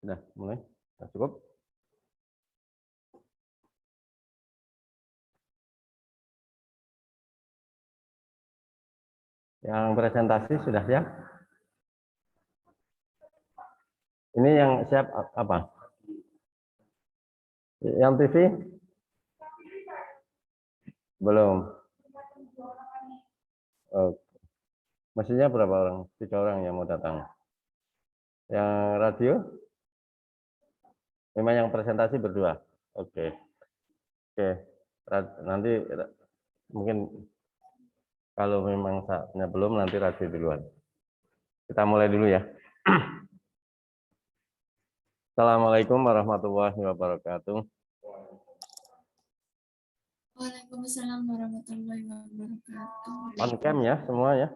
Sudah mulai? Sudah cukup? Yang presentasi sudah siap? Ini yang siap apa? Yang TV? Belum. Maksudnya berapa orang? 3 orang yang mau datang. Yang radio? Memang yang presentasi berdua. Oke. Oke. Nanti mungkin kalau memang saatnya belum, nanti radio duluan. Kita mulai dulu ya. Assalamualaikum warahmatullahi wabarakatuh. Waalaikumsalam warahmatullahi wabarakatuh. On cam ya semua ya.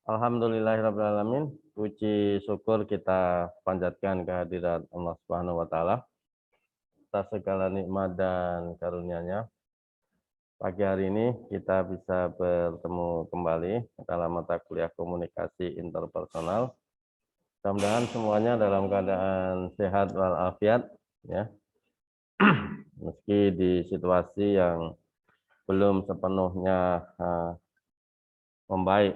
Alhamdulillahirrahmanirrahim. Puji syukur kita panjatkan kehadirat Allah Subhanahu wa Ta'ala atas segala nikmat dan karunia-Nya. Pagi hari ini kita bisa bertemu kembali dalam mata kuliah komunikasi interpersonal. Mudah-mudahan semuanya dalam keadaan sehat walafiat ya. Meski di situasi yang belum sepenuhnya membaik.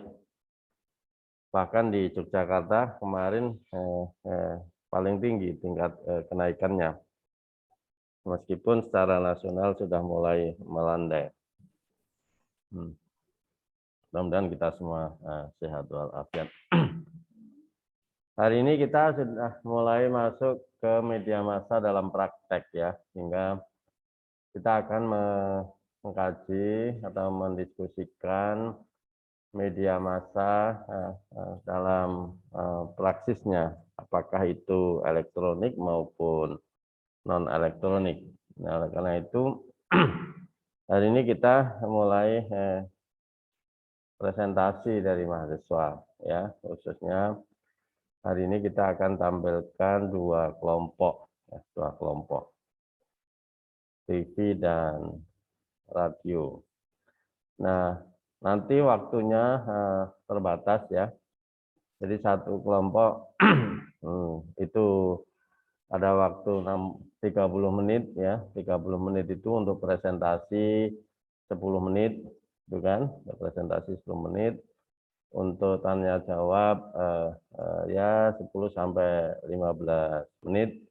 Bahkan di Yogyakarta kemarin paling tinggi tingkat kenaikannya. Meskipun secara nasional sudah mulai melandai. Mudah-mudahan kita semua sehat walafiat. Hari ini kita sudah mulai masuk ke media massa dalam praktek ya, sehingga kita akan mengkaji atau mendiskusikan media massa dalam praksisnya, apakah itu elektronik maupun non elektronik. Nah, oleh karena itu hari ini kita mulai presentasi dari mahasiswa ya, khususnya hari ini kita akan tampilkan dua kelompok TV dan radio. Nah, nanti waktunya terbatas ya. Jadi satu kelompok itu ada waktu 30 menit ya. 30 menit itu untuk presentasi 10 menit, itu kan? Presentasi 10 menit. Untuk tanya jawab ya 10 sampai 15 menit.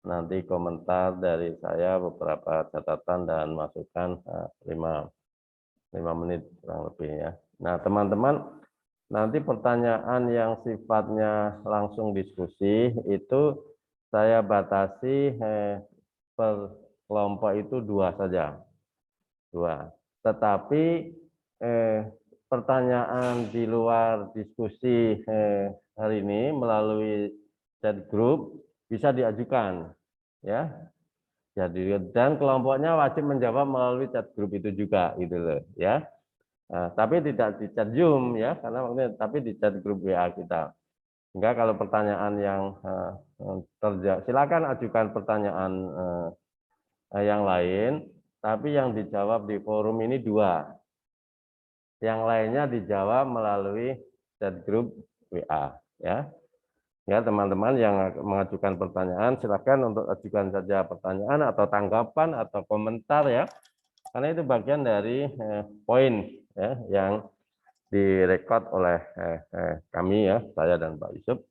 Nanti komentar dari saya beberapa catatan dan masukan 5 menit kurang lebih ya. Nah, teman-teman, nanti pertanyaan yang sifatnya langsung diskusi itu saya batasi per kelompok itu 2 saja. 2. Tetapi pertanyaan di luar diskusi hari ini melalui chat group bisa diajukan ya. Jadi dan kelompoknya wajib menjawab melalui chat group itu juga gitu loh ya. Tapi tidak di chat Zoom ya, karena maksudnya tapi di chat grup WA kita. Sehingga kalau pertanyaan yang terjawab, silakan ajukan pertanyaan yang lain, tapi yang dijawab di forum ini 2. Yang lainnya dijawab melalui chat grup WA ya. Ya, teman-teman yang mengajukan pertanyaan, silakan untuk ajukan saja pertanyaan atau tanggapan atau komentar ya. Karena itu bagian dari poin ya, yang direkod oleh kami ya, saya dan Pak Yusuf,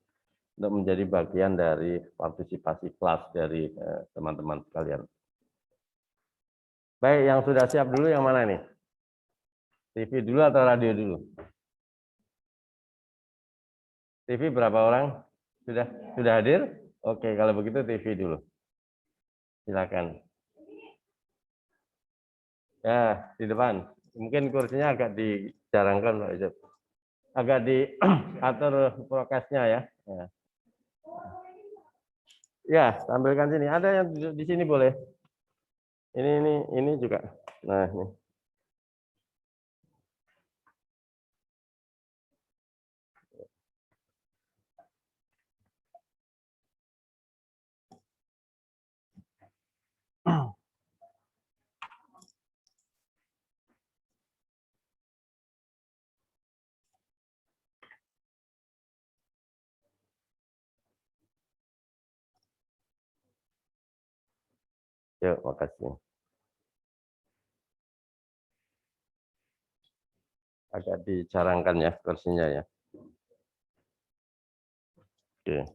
untuk menjadi bagian dari partisipasi kelas dari teman-teman sekalian. Baik, yang sudah siap dulu yang mana nih? TV dulu atau radio dulu? TV berapa orang? Sudah hadir? Oke, kalau begitu TV dulu. Silakan. Ya, di depan. Mungkin kursinya agak dijarangkan, Pak Yusuf. Agak diatur prokesnya ya. Ya, tampilkan sini. Ada yang di sini boleh. Ini juga. Nah, ini. Yuk, makasih. Agak dijarangkan ya kursinya ya. Oke.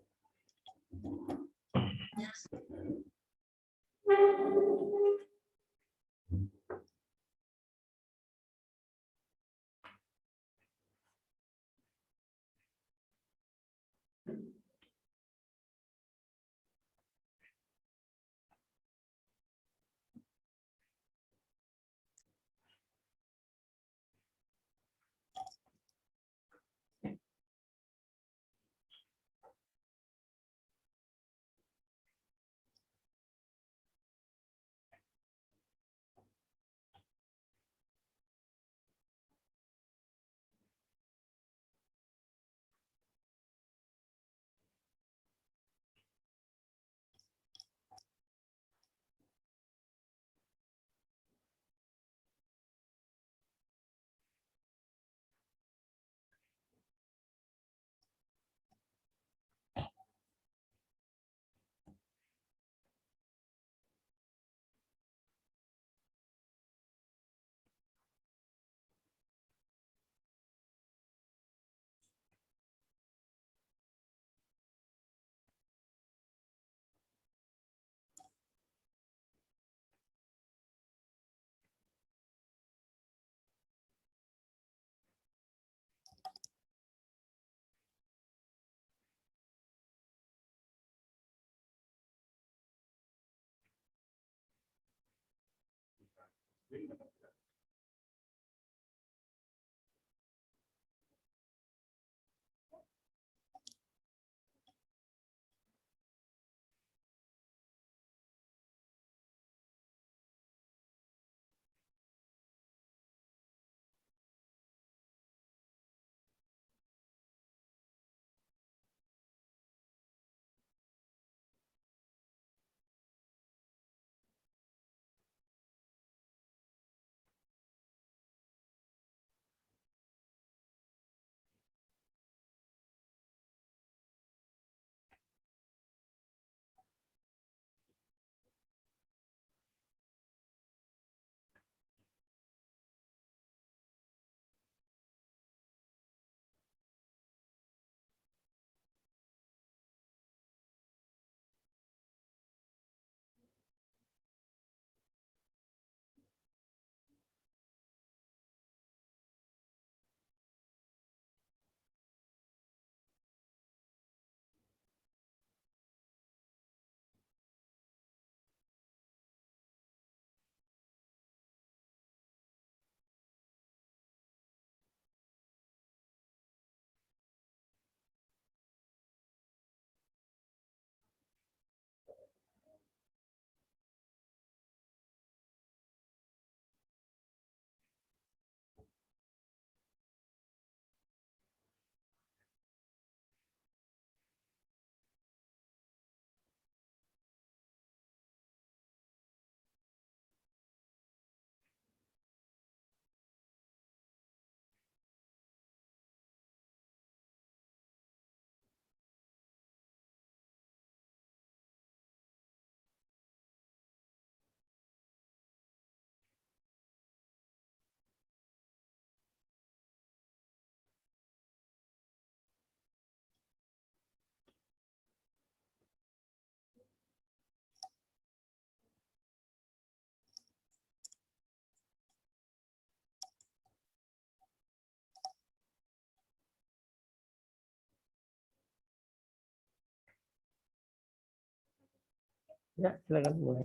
Ya, silakan mulai.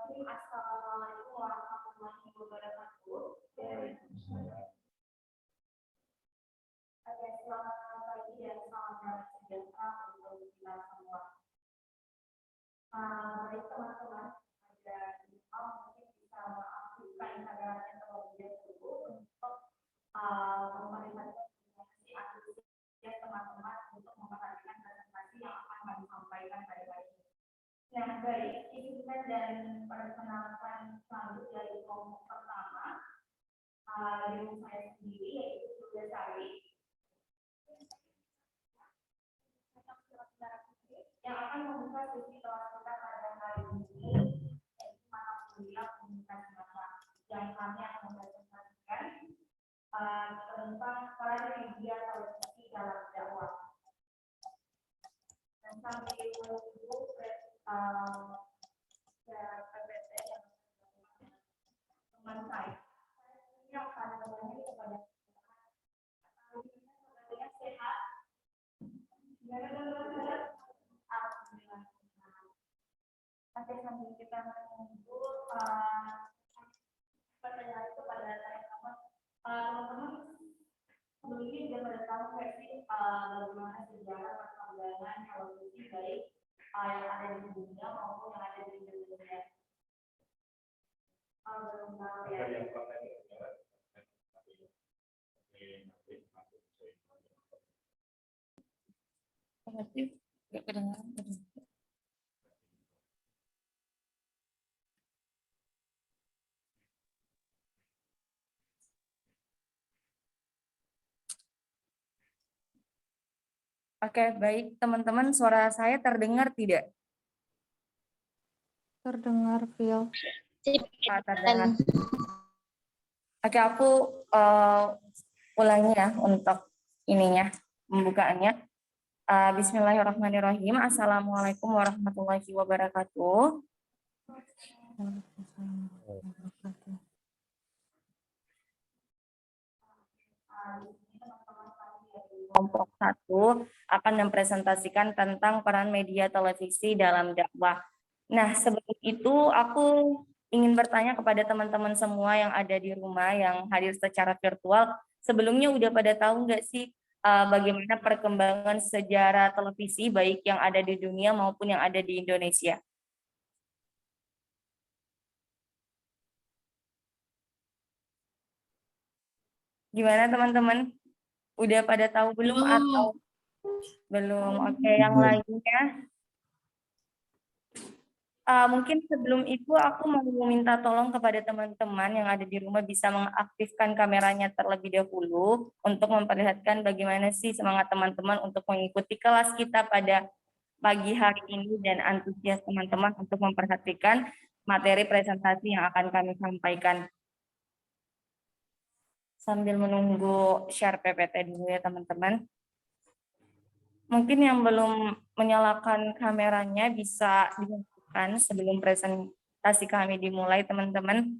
Assalamualaikum warahmatullahi wabarakatuh. Selamat pagi dan salam sejahtera untuk kita semua. Baik teman-teman, ada mungkin bisa mengaktifkan Instagramnya terlebih dahulu untuk memperlihatkan aktivitas teman-teman untuk memperhatikan presentasi yang akan kami sampaikan pada hari ini. Nah, baik, izinkan dan perkenalkan lanjut dari kelompok pertama dengan saya sendiri, yaitu Pugasari yang akan membuka sesi kelas kita pada hari ini, yaitu mata kuliah komunikasi massa yang kami akan mempresentasikan tentang peran media televisi dalam dakwah. Dan sambil menunggu PPT yang teman saya yang akan bertanya kepada sehat. Alhamdulillah. Oke, sambil kita menunggu pertanyaan itu pada teman-teman. Teman-teman sebelumnya sudah pada tahu nggak sih bagaimana sejarah perkembangan televisi baik yang ada di dunia maupun yang ada di Indonesia? Belum tahu ya. Nggak kedengaran. Oke, baik teman-teman, suara saya terdengar tidak? Terdengar, Phil. Terdengar. Oke, aku ulangi ya untuk ininya, pembukaannya. Bismillahirrahmanirrahim. Assalamualaikum warahmatullahi wabarakatuh. Kelompok 1 akan mempresentasikan tentang peran media televisi dalam dakwah. Nah, sebelum itu aku ingin bertanya kepada teman-teman semua yang ada di rumah yang hadir secara virtual, sebelumnya udah pada tahu nggak sih bagaimana perkembangan sejarah televisi baik yang ada di dunia maupun yang ada di Indonesia? Gimana teman-teman? Udah pada tahu belum atau belum? Oke, yang lainnya. Mungkin sebelum itu aku mau meminta tolong kepada teman-teman yang ada di rumah bisa mengaktifkan kameranya terlebih dahulu untuk memperlihatkan bagaimana sih semangat teman-teman untuk mengikuti kelas kita pada pagi hari ini dan antusias teman-teman untuk memperhatikan materi presentasi yang akan kami sampaikan. Sambil menunggu share PPT dulu ya teman-teman. Mungkin yang belum menyalakan kameranya bisa dinyalakan sebelum presentasi kami dimulai teman-teman.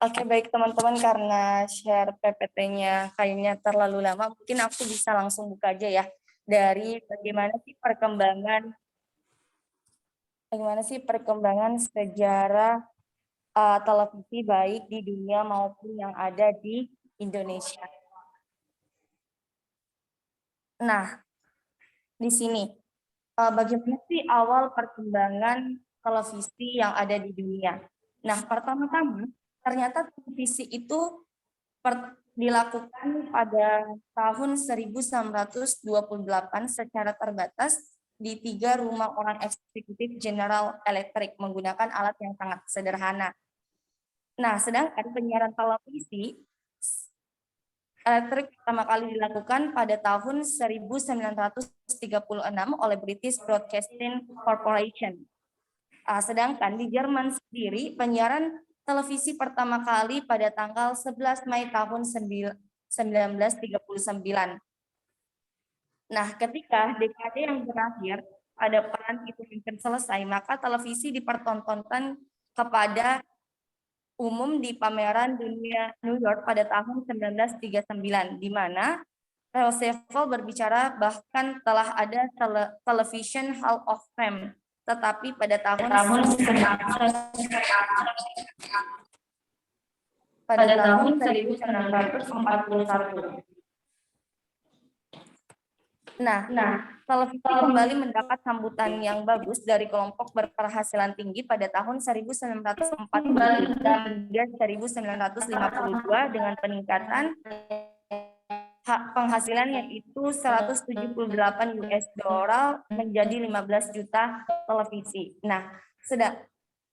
Oke, baik teman-teman, karena share PPT-nya kayaknya terlalu lama, mungkin aku bisa langsung buka aja ya dari bagaimana sih perkembangan bagaimana sih perkembangan sejarah televisi baik di dunia maupun yang ada di Indonesia. Nah, di sini bagaimana sih awal perkembangan televisi yang ada di dunia? Nah, pertama-tama ternyata televisi itu dilakukan pada tahun 1928 secara terbatas di 3 rumah orang eksekutif General Electric menggunakan alat yang sangat sederhana. Nah, sedangkan penyiaran televisi elektrik pertama kali dilakukan pada tahun 1936 oleh British Broadcasting Corporation. Sedangkan di Jerman sendiri penyiaran televisi pertama kali pada tanggal 11 Mei tahun 1939. Nah, ketika dekade yang berakhir pada peran itu hampir selesai, maka televisi dipertontonkan kepada umum di pameran dunia New York pada tahun 1939, di mana Roosevelt berbicara bahkan telah ada Television Hall of Fame, tetapi pada tahun 1941. Nah, televisi kembali mendapat sambutan yang bagus dari kelompok berpenghasilan tinggi pada tahun 1940 hingga 1952 dengan peningkatan penghasilan yaitu 178 US dollar menjadi 15 juta televisi. Nah,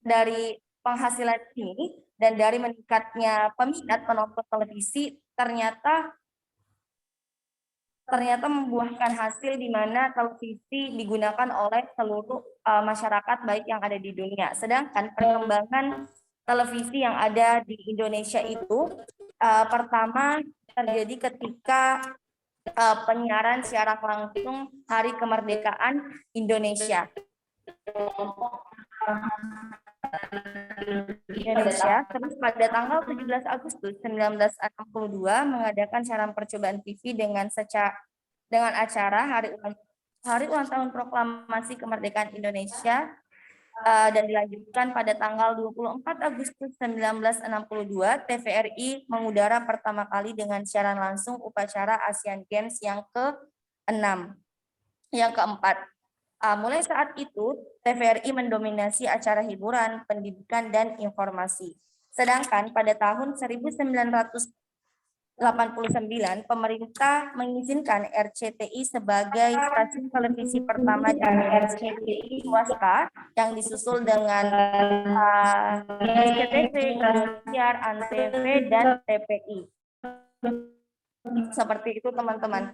dari penghasilan ini dan dari meningkatnya peminat penonton televisi ternyata membuahkan hasil di mana televisi digunakan oleh seluruh masyarakat baik yang ada di dunia. Sedangkan perkembangan televisi yang ada di Indonesia itu pertama terjadi ketika penyiaran siaran langsung Hari Kemerdekaan Indonesia. Terus pada tanggal 17 Agustus 1962 mengadakan siaran percobaan TV dengan acara Hari Ulang Tahun Proklamasi Kemerdekaan Indonesia dan dilanjutkan pada tanggal 24 Agustus 1962 TVRI mengudara pertama kali dengan siaran langsung upacara Asian Games yang keempat. Mulai saat itu, TVRI mendominasi acara hiburan, pendidikan, dan informasi. Sedangkan pada tahun 1989, pemerintah mengizinkan RCTI sebagai stasiun televisi pertama dari RCTI swasta yang disusul dengan SCTV, Indosiar, Antv, dan TPI. Seperti itu teman-teman.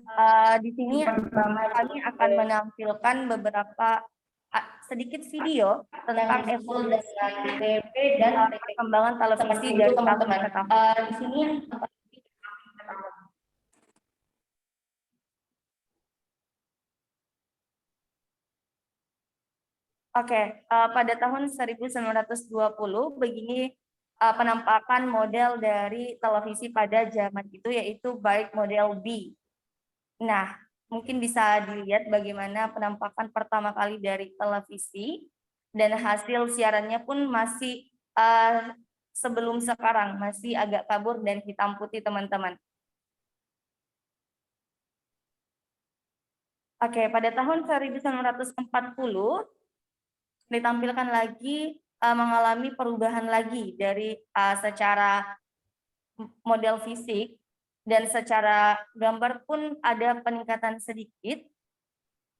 Di sini kami akan menampilkan beberapa sedikit video tentang evolusi TV dan perkembangan televisi dari teman-teman. Di sini pada tahun 1920 begini penampakan model dari televisi pada zaman itu, yaitu baik model B. Nah, mungkin bisa dilihat bagaimana penampakan pertama kali dari televisi dan hasil siarannya pun masih sebelum sekarang masih agak kabur dan hitam putih teman-teman. Pada tahun 1940 ditampilkan lagi mengalami perubahan lagi dari secara model fisik dan secara gambar pun ada peningkatan sedikit,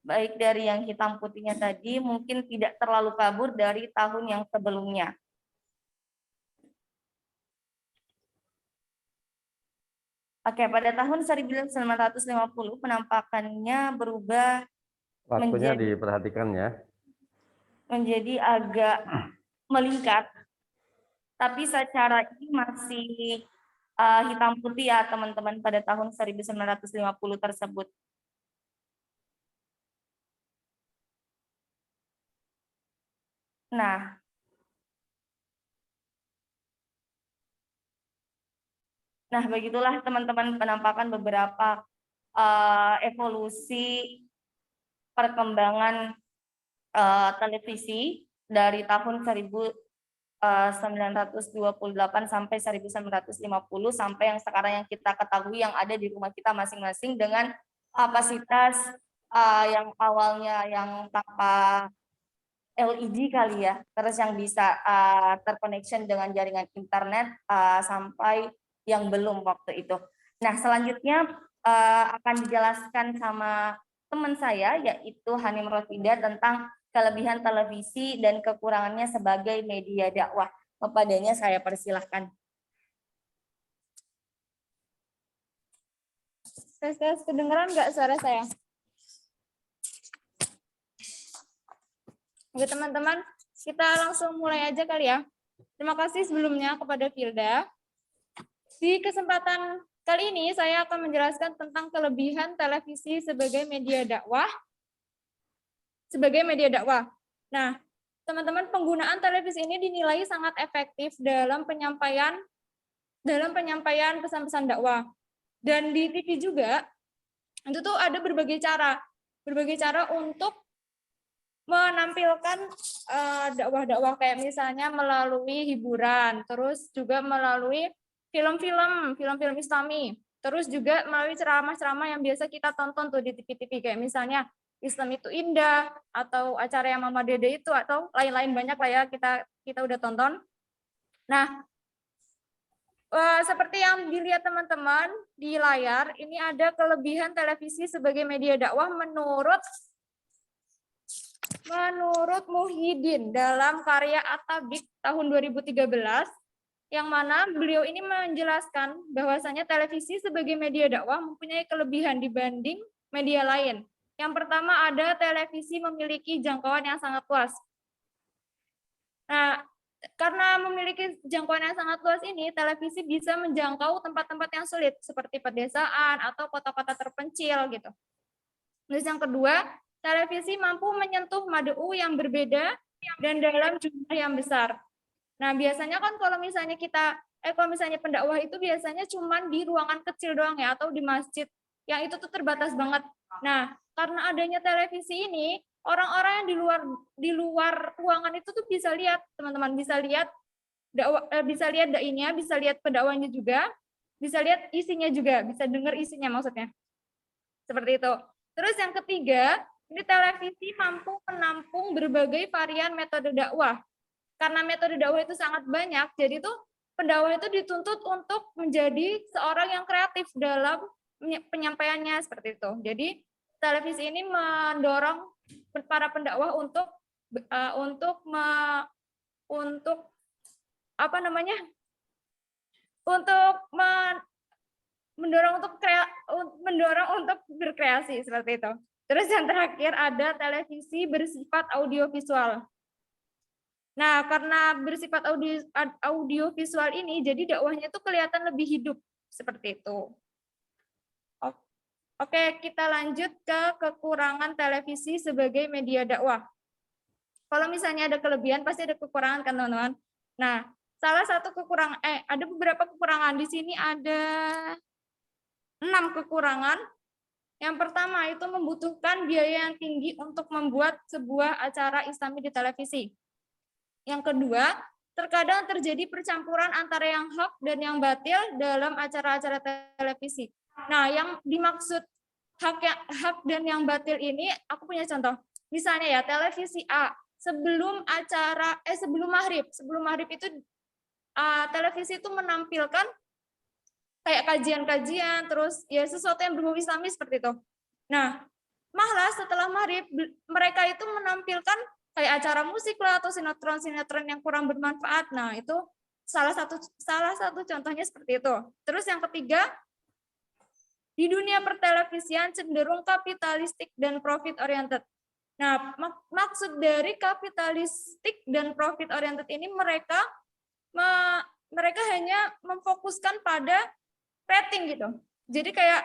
baik dari yang hitam putihnya tadi mungkin tidak terlalu kabur dari tahun yang sebelumnya. Pada tahun 1950 penampakannya berubah. Waktunya diperhatikan ya. Menjadi agak melingkar, tapi secara ini masih hitam putih ya teman-teman pada tahun 1950 tersebut. Nah, begitulah teman-teman penampakan beberapa evolusi perkembangan televisi dari tahun 1928 sampai 1950 sampai yang sekarang yang kita ketahui yang ada di rumah kita masing-masing dengan kapasitas yang awalnya yang tanpa LED kali ya, terus yang bisa terconnection dengan jaringan internet sampai yang belum waktu itu. Nah, selanjutnya akan dijelaskan sama teman saya yaitu Hanim Rosida tentang kelebihan televisi dan kekurangannya sebagai media dakwah. Kepadanya saya persilahkan. Tes, kedengeran nggak suara saya? Oke teman-teman, kita langsung mulai aja kali ya. Terima kasih sebelumnya kepada Firda. Di kesempatan kali ini saya akan menjelaskan tentang kelebihan televisi sebagai media dakwah. Nah, teman-teman, penggunaan televisi ini dinilai sangat efektif dalam penyampaian pesan-pesan dakwah. Dan di TV juga itu tuh ada berbagai cara untuk menampilkan dakwah-dakwah kayak misalnya melalui hiburan, terus juga melalui film-film Islami, terus juga melalui ceramah-ceramah yang biasa kita tonton tuh di TV-TV kayak misalnya Islam itu indah atau acara yang Mama Dede itu atau lain-lain banyak lah ya kita udah tonton. Nah, seperti yang dilihat teman-teman di layar, ini ada kelebihan televisi sebagai media dakwah menurut Muhyiddin dalam karya At-Tabiq tahun 2013, yang mana beliau ini menjelaskan bahwasanya televisi sebagai media dakwah mempunyai kelebihan dibanding media lain. Yang pertama ada televisi memiliki jangkauan yang sangat luas. Nah, karena memiliki jangkauan yang sangat luas ini, televisi bisa menjangkau tempat-tempat yang sulit seperti pedesaan atau kota-kota terpencil gitu. Terus yang kedua, televisi mampu menyentuh mad'u yang berbeda dan dalam jumlah yang besar. Nah, biasanya kan kalau misalnya pendakwah itu biasanya cuma di ruangan kecil doang ya atau di masjid. Yang itu tuh terbatas banget. Nah, karena adanya televisi ini, orang-orang yang di luar ruangan itu tuh bisa lihat, teman-teman, bisa lihat dainya, bisa lihat pendakwahnya juga, bisa lihat isinya juga, bisa dengar isinya maksudnya. Seperti itu. Terus yang ketiga, ini televisi mampu menampung berbagai varian metode dakwah. Karena metode dakwah itu sangat banyak, jadi tuh pendakwah itu dituntut untuk menjadi seorang yang kreatif dalam penyampaiannya seperti itu. Jadi televisi ini mendorong para pendakwah untuk mendorong untuk berkreasi seperti itu. Terus yang terakhir ada televisi bersifat audiovisual. Nah, karena bersifat audiovisual ini, jadi dakwahnya itu kelihatan lebih hidup seperti itu. Oke, kita lanjut ke kekurangan televisi sebagai media dakwah. Kalau misalnya ada kelebihan, pasti ada kekurangan kan teman-teman. Nah, salah satu kekurangan, ada beberapa kekurangan di sini, ada 6 kekurangan. Yang pertama itu membutuhkan biaya yang tinggi untuk membuat sebuah acara Islami di televisi. Yang kedua, terkadang terjadi percampuran antara yang hak dan yang batil dalam acara-acara televisi. Nah, yang dimaksud hak dan yang batil ini, aku punya contoh. Misalnya ya, televisi A, sebelum maghrib itu televisi itu menampilkan kayak kajian-kajian, terus ya sesuatu yang berbau Islami seperti itu. Nah, malah setelah maghrib mereka itu menampilkan kayak acara musik lah atau sinetron yang kurang bermanfaat. Nah, itu salah satu contohnya seperti itu. Terus yang ketiga, di dunia pertelevisian cenderung kapitalistik dan profit oriented. Nah, maksud dari kapitalistik dan profit oriented ini mereka hanya memfokuskan pada rating gitu. Jadi kayak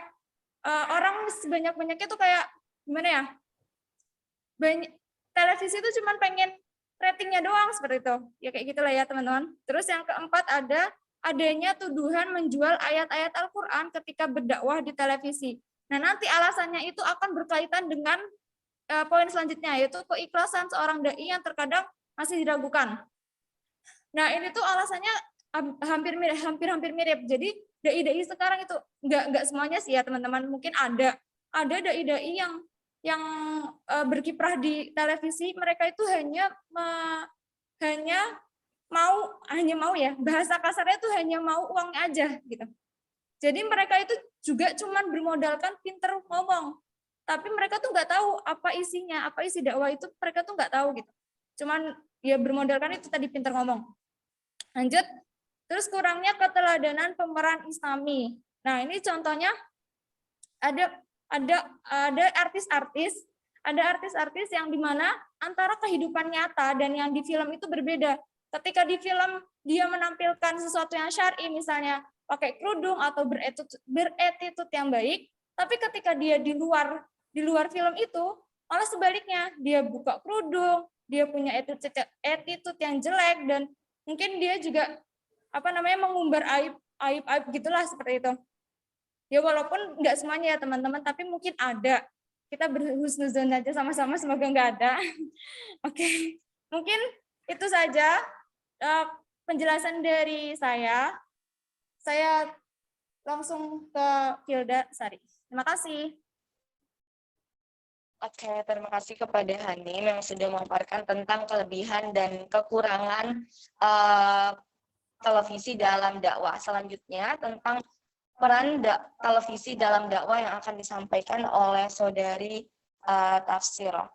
orang sebanyak-banyaknya tuh kayak gimana ya? Televisi itu cuma pengen ratingnya doang seperti itu. Ya kayak gitulah ya teman-teman. Terus yang keempat adanya tuduhan menjual ayat-ayat Al-Quran ketika berdakwah di televisi. Nah, nanti alasannya itu akan berkaitan dengan poin selanjutnya, yaitu keikhlasan seorang dai yang terkadang masih diragukan. Nah, ini tuh alasannya hampir mirip. Jadi dai-dai sekarang itu nggak semuanya sih ya teman-teman. Mungkin ada dai-dai yang berkiprah di televisi, mereka itu hanya mau ya, bahasa kasarnya itu hanya mau uangnya aja gitu. Jadi mereka itu juga cuman bermodalkan pinter ngomong, tapi mereka tuh nggak tahu apa isinya, apa isi dakwah itu mereka tuh nggak tahu gitu. Cuman ya bermodalkan itu tadi pinter ngomong. Lanjut, terus kurangnya keteladanan pemeran Islami. Nah ini contohnya ada artis-artis yang dimana antara kehidupan nyata dan yang di film itu berbeda. Ketika di film dia menampilkan sesuatu yang syar'i, misalnya pakai kerudung atau beretitut yang baik, tapi ketika dia di luar film itu malah sebaliknya, dia buka kerudung, dia punya attitude yang jelek, dan mungkin dia juga mengumbar aib gitulah seperti itu. Ya walaupun nggak semuanya ya teman-teman, tapi mungkin ada. Kita berhusnuzon aja sama-sama, semoga nggak ada. Oke, mungkin itu saja penjelasan dari saya. Saya langsung ke Hilda Sari. Terima kasih. Oke, terima kasih kepada Hanim yang sudah memaparkan tentang kelebihan dan kekurangan televisi dalam dakwah. Selanjutnya tentang peran televisi dalam dakwah yang akan disampaikan oleh saudari Tafsirah.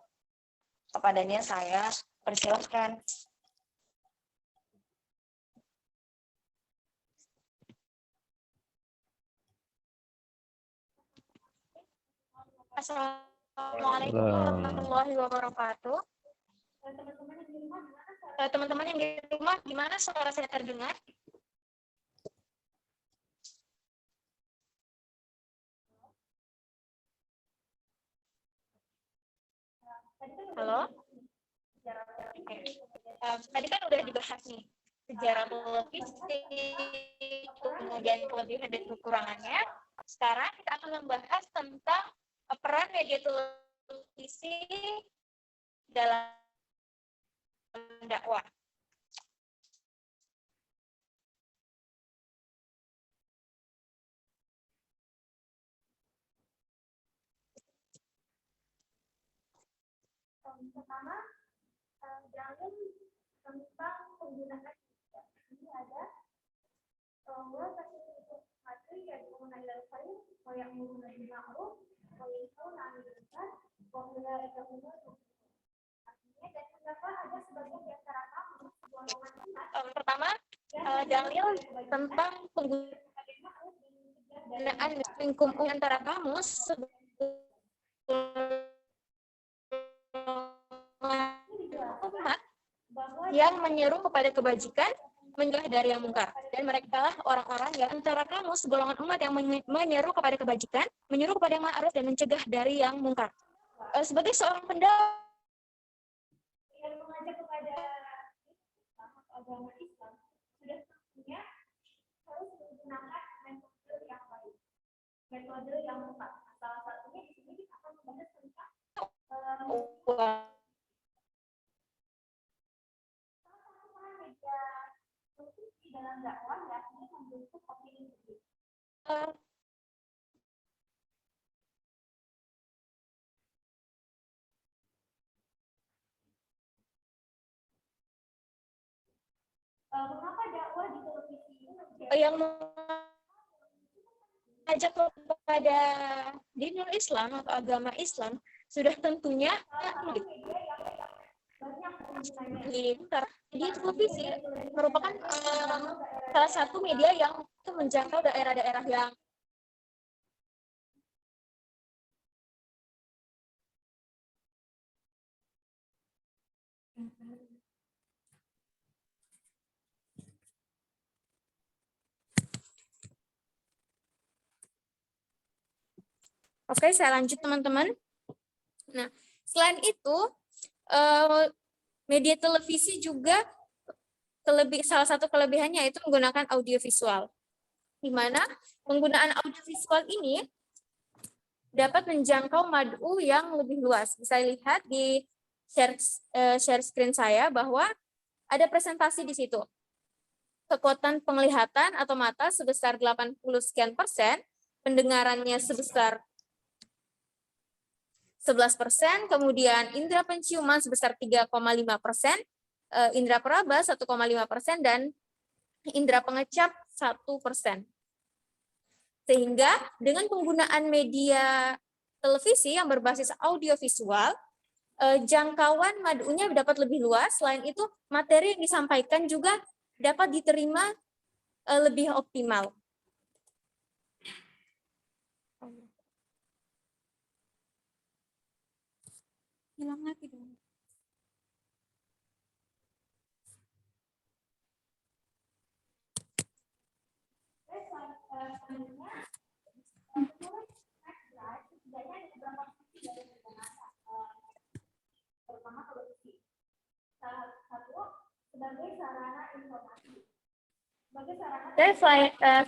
Kepadanya saya persilakan. Assalamualaikum warahmatullahi wabarakatuh. Teman-teman yang di rumah, gimana suara saya terdengar? Halo? Tadi kan udah dibahas nih sejarah televisi, kemudian kelebihan dan kekurangannya. Sekarang kita akan membahas tentang peran media televisi dalam dakwah. Pertama, jangan tentang penggunaan ini ada bahwa itu materi yang mengenai dari yang menggunakan ma'ruf, itu nantikan bahwa itu artinya dan kenapa ada sebagian di antara kamu golongan umat. Pertama, dalil tentang penggunaan lingkup antara kamu umat yang menyeru kepada kebajikan, mencegah dari yang mungkar, dan mereka lah orang-orang yang antara kamu segolongan umat yang menyeru kepada kebajikan, menyuruh kepada yang ma'ruf dan mencegah dari yang mungkar. Sebagai seorang pendakwah yang mengajak kepada agama Islam sudah tentunya harus menggunakan metode yang baik, metode yang tepat. Salah satunya di sini kita akan membahas tentang media televisi dalam dakwah yakni membentuk opini publik. Mengapa dakwah di televisi ini yang mengajak kepada dinul Islam atau agama Islam sudah tentunya di televisi merupakan salah satu media yang menjangkau daerah-daerah yang Oke, saya lanjut teman-teman. Nah, selain itu, media televisi juga salah satu kelebihannya itu menggunakan audiovisual, di mana penggunaan audiovisual ini dapat menjangkau mad'u yang lebih luas. Bisa lihat di share screen saya bahwa ada presentasi di situ. Kekuatan penglihatan atau mata sebesar 80 sekian persen, pendengarannya sebesar 11%, kemudian indera penciuman sebesar 3,5%, indera peraba 1,5%, dan indera pengecap 1%. Sehingga dengan penggunaan media televisi yang berbasis audiovisual, jangkauan madunya dapat lebih luas. Selain itu, materi yang disampaikan juga dapat diterima lebih optimal. Hilang lagi dong. Terutama televisi. Salah satu sebagai sarana informasi.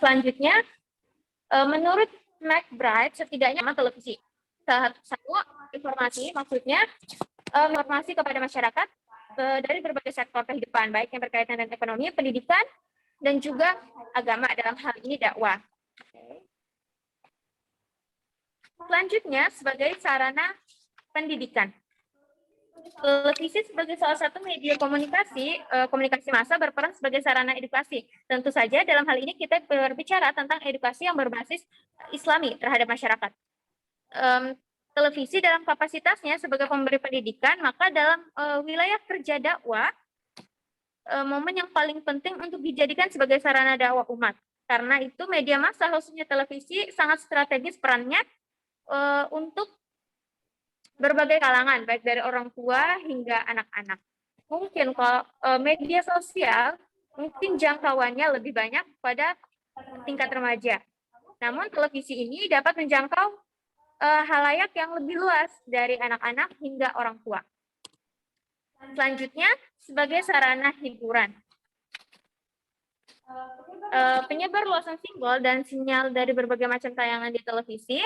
Selanjutnya, menurut McBride, setidaknya televisi. Salah satu informasi, maksudnya informasi kepada masyarakat dari berbagai sektor kehidupan, baik yang berkaitan dengan ekonomi, pendidikan, dan juga agama, dalam hal ini dakwah. Selanjutnya, sebagai sarana pendidikan. Televisi sebagai salah satu media komunikasi massa berperan sebagai sarana edukasi. Tentu saja dalam hal ini kita berbicara tentang edukasi yang berbasis Islami terhadap masyarakat. Televisi dalam kapasitasnya sebagai pemberi pendidikan, maka dalam wilayah kerja dakwah, momen yang paling penting untuk dijadikan sebagai sarana dakwah umat. Karena itu media massa, khususnya televisi, sangat strategis perannya untuk berbagai kalangan, baik dari orang tua hingga anak-anak. Mungkin kalau media sosial, mungkin jangkauannya lebih banyak pada tingkat remaja. Namun televisi ini dapat menjangkau halayak yang lebih luas dari anak-anak hingga orang tua. Selanjutnya, sebagai sarana hiburan. Penyebar luasan simbol dan sinyal dari berbagai macam tayangan di televisi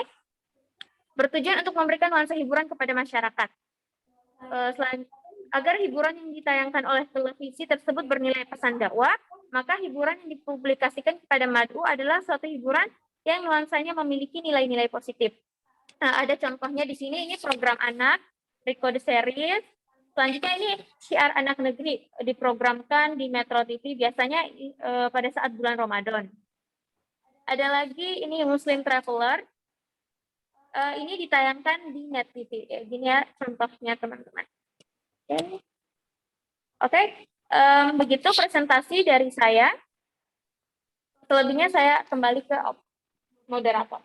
bertujuan untuk memberikan nuansa hiburan kepada masyarakat. Agar hiburan yang ditayangkan oleh televisi tersebut bernilai pesan dakwah, maka hiburan yang dipublikasikan kepada mad'u adalah suatu hiburan yang nuansanya memiliki nilai-nilai positif. Nah, ada contohnya di sini, ini program anak, Rico the Series. Selanjutnya ini syiar anak negeri, diprogramkan di Metro TV biasanya pada saat bulan Ramadan. Ada lagi ini Muslim Traveler. Ini ditayangkan di Net TV. Gini ya contohnya teman-teman. Oke, begitu presentasi dari saya. Selebihnya saya kembali ke moderator.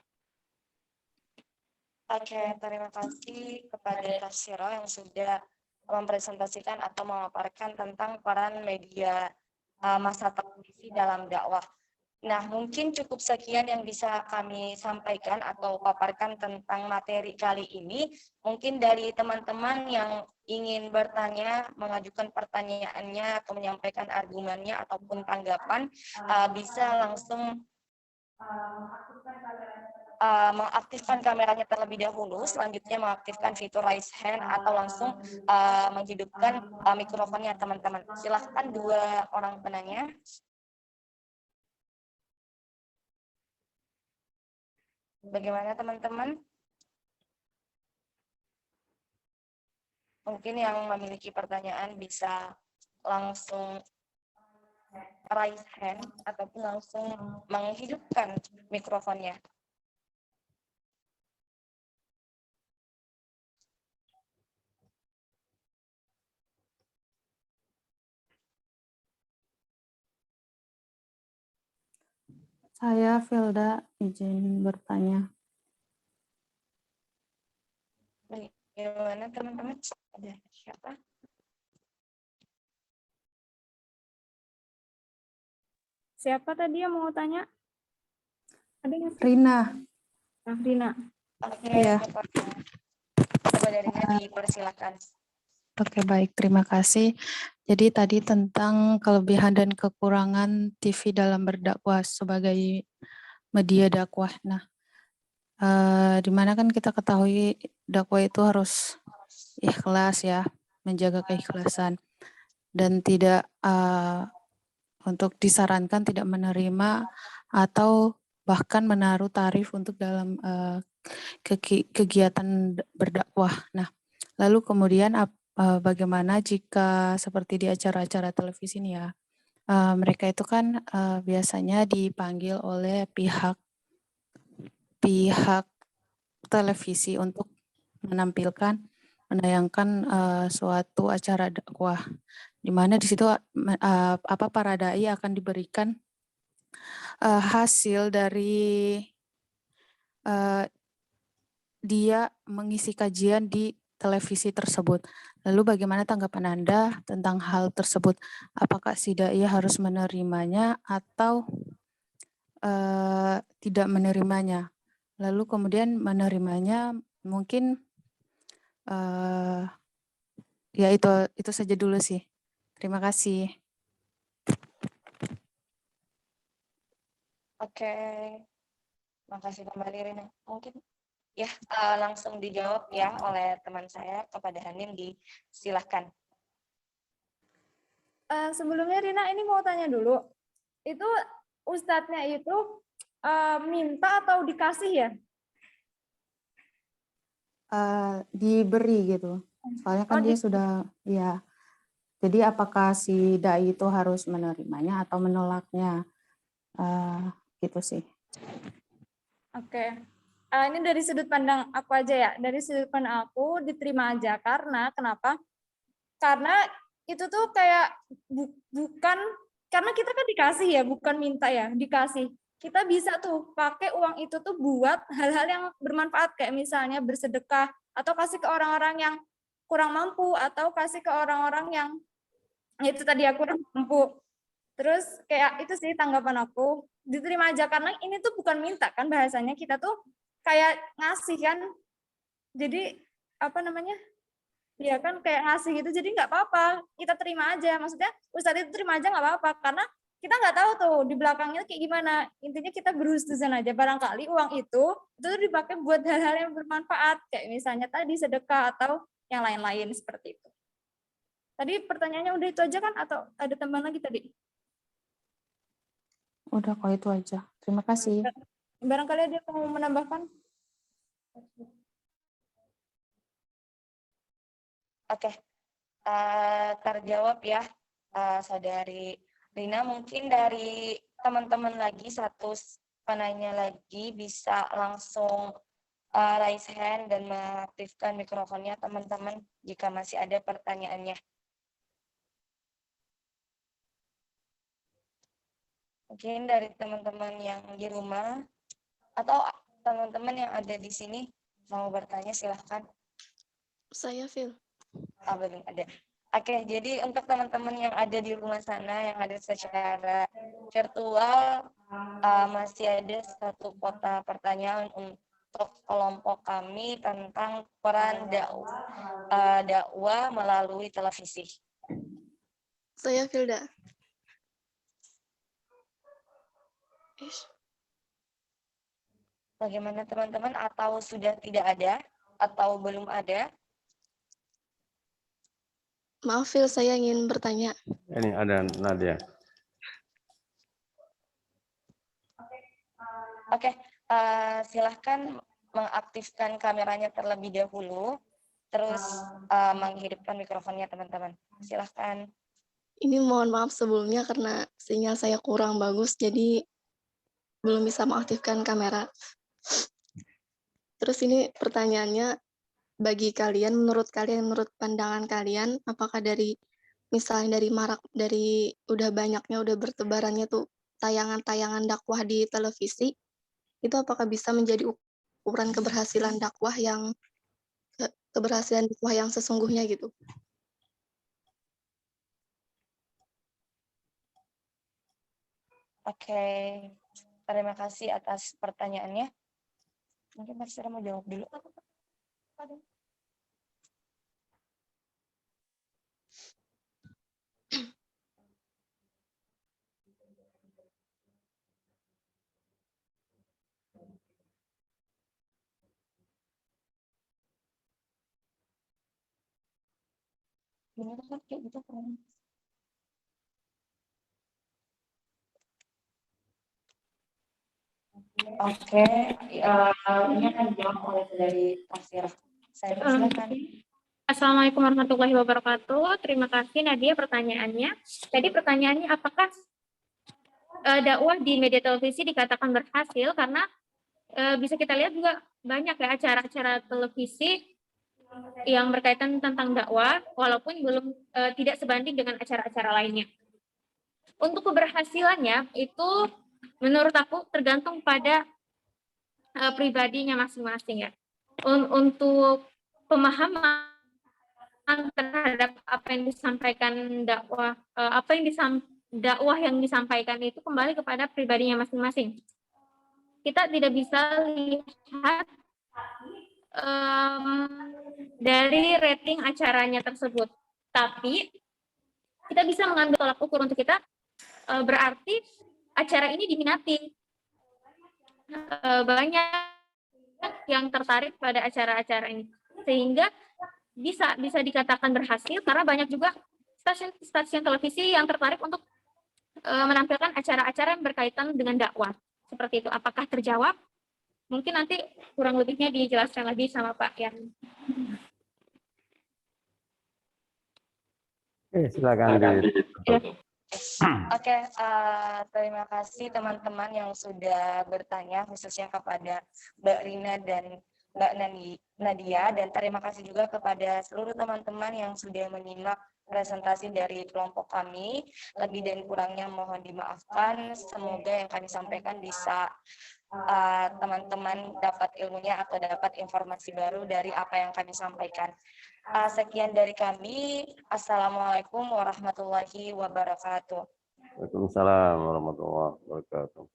Oke, terima kasih kepada Tasiro yang sudah mempresentasikan atau memaparkan tentang peran media massa televisi dalam dakwah. Nah, mungkin cukup sekian yang bisa kami sampaikan atau paparkan tentang materi kali ini. Mungkin dari teman-teman yang ingin bertanya, mengajukan pertanyaannya, atau menyampaikan argumennya ataupun tanggapan, bisa langsung mengaktifkan kameranya terlebih dahulu, selanjutnya mengaktifkan fitur raise hand atau langsung menghidupkan mikrofonnya teman-teman. Silahkan dua orang penanya. Bagaimana teman-teman? Mungkin yang memiliki pertanyaan bisa langsung raise hand ataupun langsung menghidupkan mikrofonnya. Saya Filda, izin bertanya. Bagaimana teman-teman? Ada siapa? Siapa tadi yang mau tanya? Ada yang Rina. Rina. Oke, Ya. Coba dari Rina dipersilakan. Oke, baik. Terima kasih. Jadi tadi tentang kelebihan dan kekurangan TV dalam berdakwah sebagai media dakwah. Nah, di mana kan kita ketahui dakwah itu harus ikhlas ya. menjaga keikhlasan dan tidak untuk disarankan tidak menerima atau bahkan menaruh tarif untuk dalam kegiatan berdakwah. Nah, lalu kemudian bagaimana jika seperti di acara-acara televisi ini ya, mereka itu kan biasanya dipanggil oleh pihak televisi untuk menayangkan suatu acara dakwah, di mana di situ para dai akan diberikan hasil dari dia mengisi kajian di televisi tersebut. Lalu bagaimana tanggapan Anda tentang hal tersebut? Apakah si dai harus menerimanya atau tidak menerimanya? Lalu kemudian menerimanya mungkin ya itu saja dulu sih. Terima kasih. Oke, makasih kembali Rina. Mungkin ya langsung dijawab ya oleh teman saya kepada Hanim, disilahkan. Sebelumnya Rina ini mau tanya dulu, itu ustadznya itu minta atau dikasih ya? Diberi gitu. Soalnya kan dia sudah ya. Jadi apakah si dai itu harus menerimanya atau menolaknya? Gitu sih. Oke. Ini dari sudut pandang aku aja ya. Dari sudut pandang aku diterima aja, karena kenapa? Karena itu tuh kayak bukan, karena kita kan dikasih ya, bukan minta ya, dikasih. Kita bisa tuh pakai uang itu tuh buat hal-hal yang bermanfaat, kayak misalnya bersedekah, atau kasih ke orang-orang yang kurang mampu, atau kasih ke orang-orang yang itu tadi aku kurang mampu. Terus kayak itu sih tanggapan aku, diterima aja, karena ini tuh bukan minta kan, bahasanya kita tuh kayak ngasih kan. Jadi apa namanya? Ya kan kayak ngasih gitu, jadi nggak apa-apa, kita terima aja. Maksudnya Ustadz itu terima aja nggak apa-apa, karena kita nggak tahu tuh di belakangnya kayak gimana. Intinya kita berhusnuzan aja, barangkali uang itu tuh dipakai buat hal-hal yang bermanfaat, kayak misalnya tadi sedekah atau yang lain-lain seperti itu. Tadi pertanyaannya udah itu aja kan, atau ada tambahan lagi tadi? Udah kok itu aja. Terima kasih. Barangkali ada yang mau menambahkan? Oke, terjawab ya Saudari Rina. Mungkin dari teman-teman lagi, satu penanya lagi bisa langsung raise hand dan mengaktifkan mikrofonnya teman-teman jika masih ada pertanyaannya. Mungkin dari teman-teman yang di rumah atau teman-teman yang ada di sini mau bertanya, silahkan. Saya Phil. Belum ada. Oke, jadi untuk teman-teman yang ada di rumah sana, yang ada secara virtual, masih ada satu kotak pertanyaan untuk kelompok kami tentang peran dakwah melalui televisi. Saya Filda. Bagaimana teman-teman, atau sudah tidak ada, atau belum ada? Maaf Phil, saya ingin bertanya. Ini ada Nadia. Oke, silahkan mengaktifkan kameranya terlebih dahulu, terus menghidupkan mikrofonnya teman-teman. Silahkan. Ini mohon maaf sebelumnya karena sinyal saya kurang bagus, jadi belum bisa mengaktifkan kamera. Terus ini pertanyaannya, bagi kalian, menurut pandangan kalian, apakah misalnya dari udah banyaknya, udah bertebarannya tuh tayangan-tayangan dakwah di televisi, itu apakah bisa menjadi ukuran keberhasilan dakwah yang sesungguhnya gitu? Oke, terima kasih atas pertanyaannya. Mungkin Mas Sira mau jawab dulu. Bener kan kayak gitu kan? Oke, ini akan dijawab oleh dari Tasira. Saya persilakan. Assalamualaikum warahmatullahi wabarakatuh. Terima kasih Nadia pertanyaannya. Tadi pertanyaannya apakah dakwah di media televisi dikatakan berhasil karena bisa kita lihat juga banyak ya acara-acara televisi yang berkaitan tentang dakwah walaupun belum tidak sebanding dengan acara-acara lainnya. Untuk keberhasilannya itu menurut aku tergantung pada pribadinya masing-masing ya. Untuk pemahaman terhadap apa yang disampaikan dakwah, dakwah yang disampaikan itu kembali kepada pribadinya masing-masing. Kita tidak bisa lihat dari rating acaranya tersebut, tapi kita bisa mengambil tolak ukur untuk kita berarti acara ini diminati, banyak yang tertarik pada acara-acara ini sehingga bisa dikatakan berhasil karena banyak juga stasiun televisi yang tertarik untuk menampilkan acara-acara yang berkaitan dengan dakwah. Seperti itu. Apakah terjawab? Mungkin nanti kurang lebihnya dijelaskan lagi sama Pak Yan. Silakan Oke, terima kasih teman-teman yang sudah bertanya khususnya kepada Mbak Rina dan Mbak Nadia, dan terima kasih juga kepada seluruh teman-teman yang sudah menyimak presentasi dari kelompok kami. Lebih dan kurangnya mohon dimaafkan. Semoga yang kami sampaikan bisa teman-teman dapat ilmunya atau dapat informasi baru dari apa yang kami sampaikan. Sekian dari kami. Assalamualaikum warahmatullahi wabarakatuh. Waalaikumsalam warahmatullahi wabarakatuh.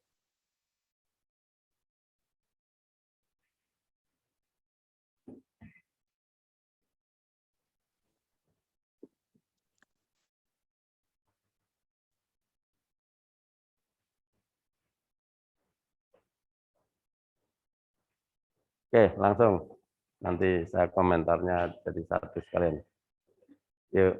Oke, langsung. Nanti saya komentarnya jadi satu sekalian. Yuk.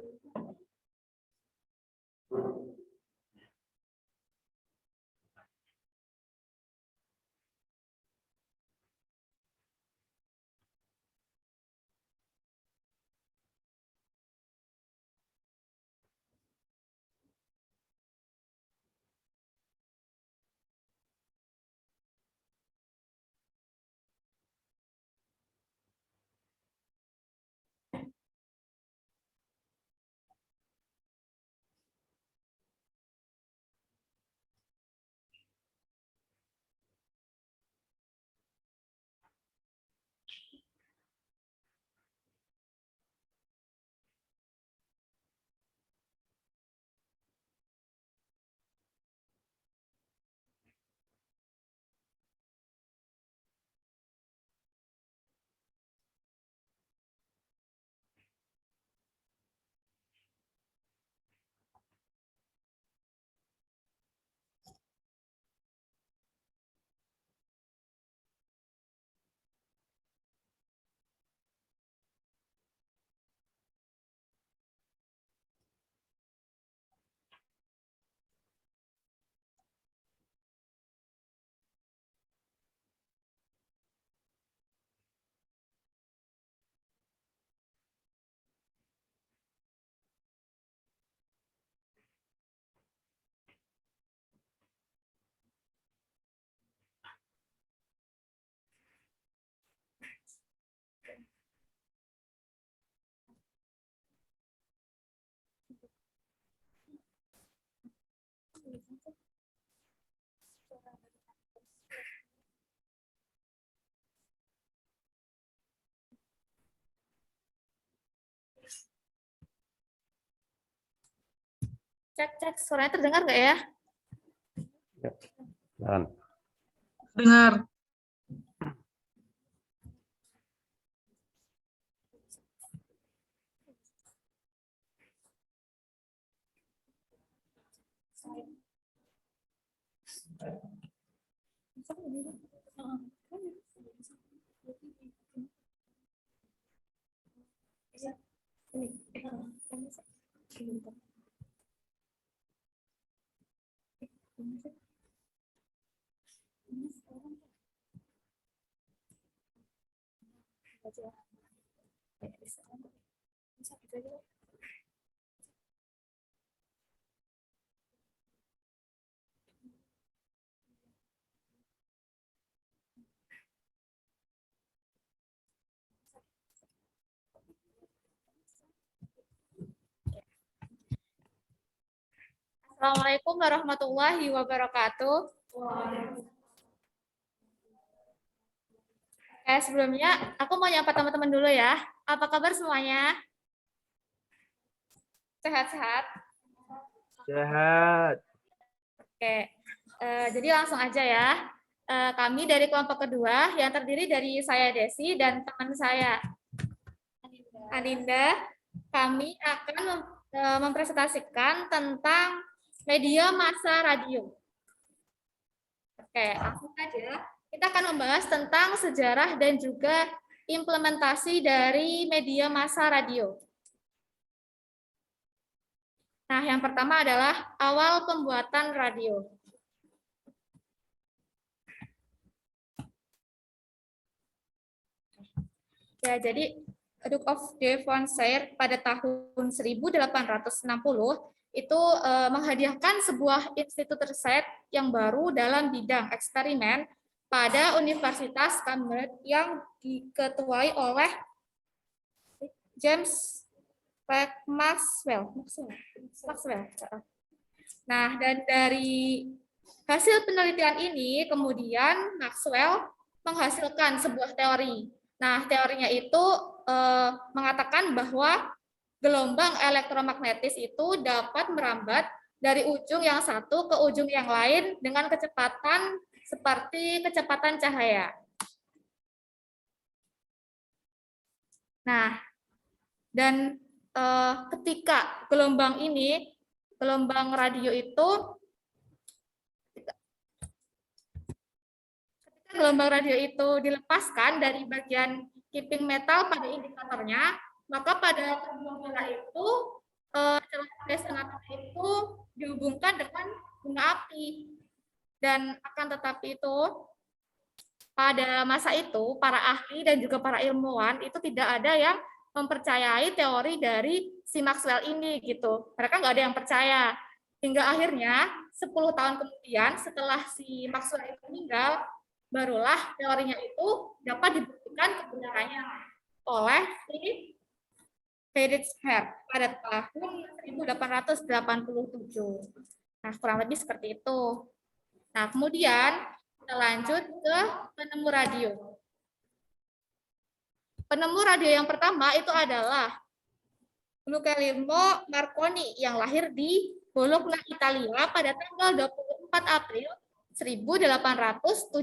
Cek, suaranya terdengar nggak ya? Jalan. Dengar. Assalamualaikum warahmatullahi wabarakatuh. Sebelumnya aku mau nyapa teman-teman dulu ya. Apa kabar semuanya? Sehat-sehat? Sehat. Oke, jadi langsung aja ya. Kami dari kelompok kedua yang terdiri dari saya Desi dan teman saya Aninda. Kami akan mempresentasikan tentang media massa radio. Oke, langsung saja. Kita akan membahas tentang sejarah dan juga implementasi dari media massa radio. Nah, yang pertama adalah awal pembuatan radio. Ya, jadi Duke of Devonshire pada tahun 1860 itu menghadiahkan sebuah institut riset yang baru dalam bidang eksperimen pada Universitas Cambridge yang diketuai oleh James Maxwell. Nah, dan dari hasil penelitian ini kemudian Maxwell menghasilkan sebuah teori. Nah, teorinya itu mengatakan bahwa gelombang elektromagnetis itu dapat merambat dari ujung yang satu ke ujung yang lain dengan kecepatan seperti kecepatan cahaya. Nah, dan ketika gelombang radio itu dilepaskan dari bagian keeping metal pada indikatornya, maka pada kedua bola itu celah itu dihubungkan dengan bunga api. Dan akan tetapi itu pada masa itu para ahli dan juga para ilmuwan itu tidak ada yang mempercayai teori dari si Maxwell ini gitu. Mereka nggak ada yang percaya. Hingga akhirnya 10 tahun kemudian setelah si Maxwell itu meninggal, barulah teorinya itu dapat dibuktikan kebenarannya oleh si Friedrich Hertz pada tahun 1887. Nah, kurang lebih seperti itu. Nah, kemudian kita lanjut ke penemu radio. Penemu radio yang pertama itu adalah Guglielmo Marconi yang lahir di Bologna, Italia pada tanggal 24 April 1874.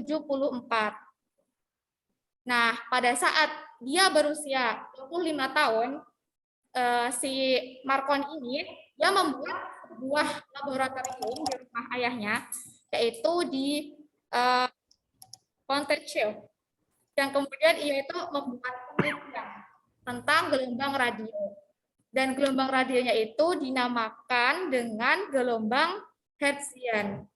Nah, pada saat dia berusia 25 tahun, si Marconi ini dia membuat sebuah laboratorium di rumah ayahnya, yaitu di Pontecchio. Dan kemudian ia itu membuat penelitian tentang gelombang radio. Dan gelombang radionya itu dinamakan dengan gelombang Hertzian,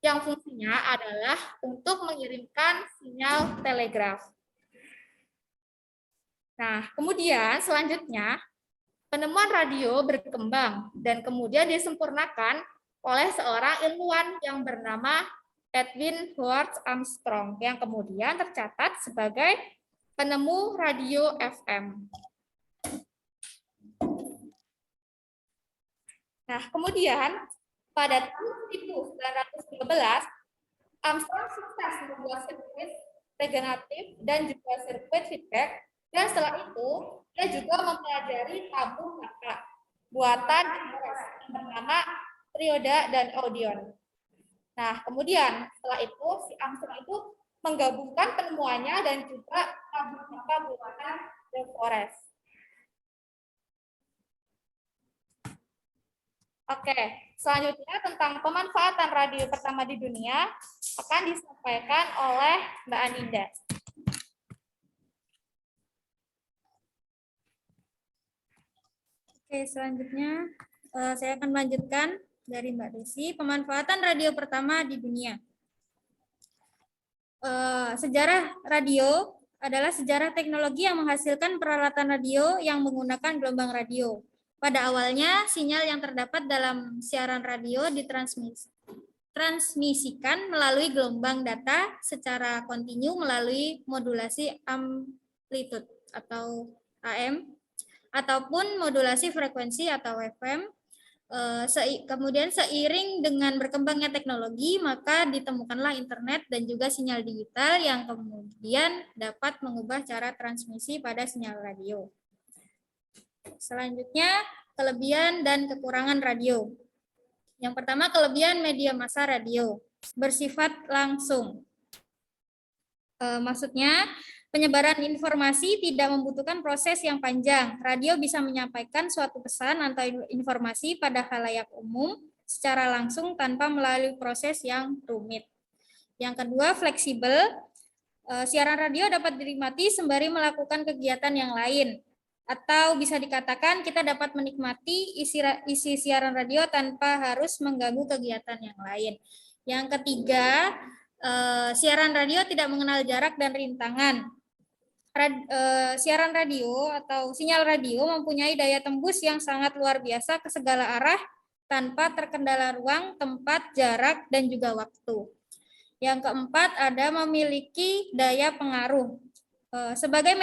yang fungsinya adalah untuk mengirimkan sinyal telegraf. Nah, kemudian selanjutnya penemuan radio berkembang dan kemudian disempurnakan oleh seorang ilmuwan yang bernama Edwin Howard Armstrong yang kemudian tercatat sebagai penemu radio FM. Nah, kemudian pada tahun 1913 Armstrong sukses membuat sirkuit regeneratif dan juga sirkuit feedback, dan setelah itu dia juga mempelajari tabung kakak buatan yang bernama trioda dan Odeon. Nah, kemudian setelah itu si Armstrong itu menggabungkan penemuannya dan juga tabung kakak buatan De Forest. Oke, selanjutnya tentang pemanfaatan radio pertama di dunia akan disampaikan oleh Mbak Aninda. Oke, selanjutnya Saya akan melanjutkan dari Mbak Desi, pemanfaatan radio pertama di dunia. Sejarah radio adalah sejarah teknologi yang menghasilkan peralatan radio yang menggunakan gelombang radio. Pada awalnya, sinyal yang terdapat dalam siaran radio ditransmisikan melalui gelombang data secara kontinu melalui modulasi amplitude atau AM, ataupun modulasi frekuensi atau FM. Kemudian seiring dengan berkembangnya teknologi, maka ditemukanlah internet dan juga sinyal digital yang kemudian dapat mengubah cara transmisi pada sinyal radio. Selanjutnya, kelebihan dan kekurangan radio. Yang pertama, kelebihan media massa radio, bersifat langsung. Maksudnya, penyebaran informasi tidak membutuhkan proses yang panjang. Radio bisa menyampaikan suatu pesan atau informasi pada khalayak umum secara langsung tanpa melalui proses yang rumit. Yang kedua, fleksibel. Siaran radio dapat dinikmati sembari melakukan kegiatan yang lain. Atau bisa dikatakan kita dapat menikmati isi siaran radio tanpa harus mengganggu kegiatan yang lain. Yang ketiga, siaran radio tidak mengenal jarak dan rintangan. Siaran radio atau sinyal radio mempunyai daya tembus yang sangat luar biasa ke segala arah tanpa terkendala ruang, tempat, jarak, dan juga waktu. Yang keempat, ada memiliki daya pengaruh. Sebagai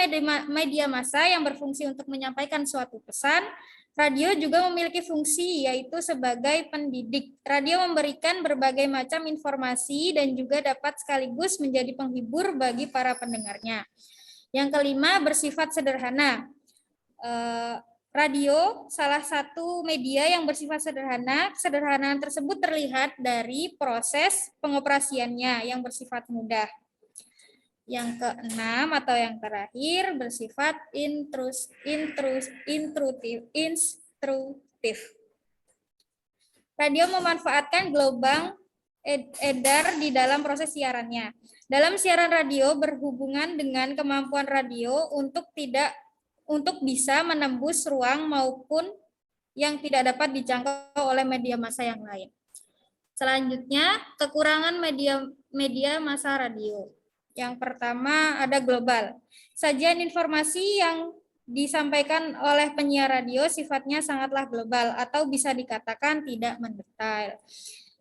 media massa yang berfungsi untuk menyampaikan suatu pesan, radio juga memiliki fungsi yaitu sebagai pendidik. Radio memberikan berbagai macam informasi dan juga dapat sekaligus menjadi penghibur bagi para pendengarnya. Yang kelima, bersifat sederhana. Radio salah satu media yang bersifat sederhana. Kesederhanaan tersebut terlihat dari proses pengoperasiannya yang bersifat mudah. Yang keenam atau yang terakhir, bersifat instruktif. Radio memanfaatkan gelombang edar di dalam proses siarannya. Dalam siaran radio berhubungan dengan kemampuan radio untuk bisa menembus ruang maupun yang tidak dapat dijangkau oleh media massa yang lain. Selanjutnya, kekurangan media massa radio. Yang pertama ada global. Sajian informasi yang disampaikan oleh penyiar radio sifatnya sangatlah global atau bisa dikatakan tidak mendetail.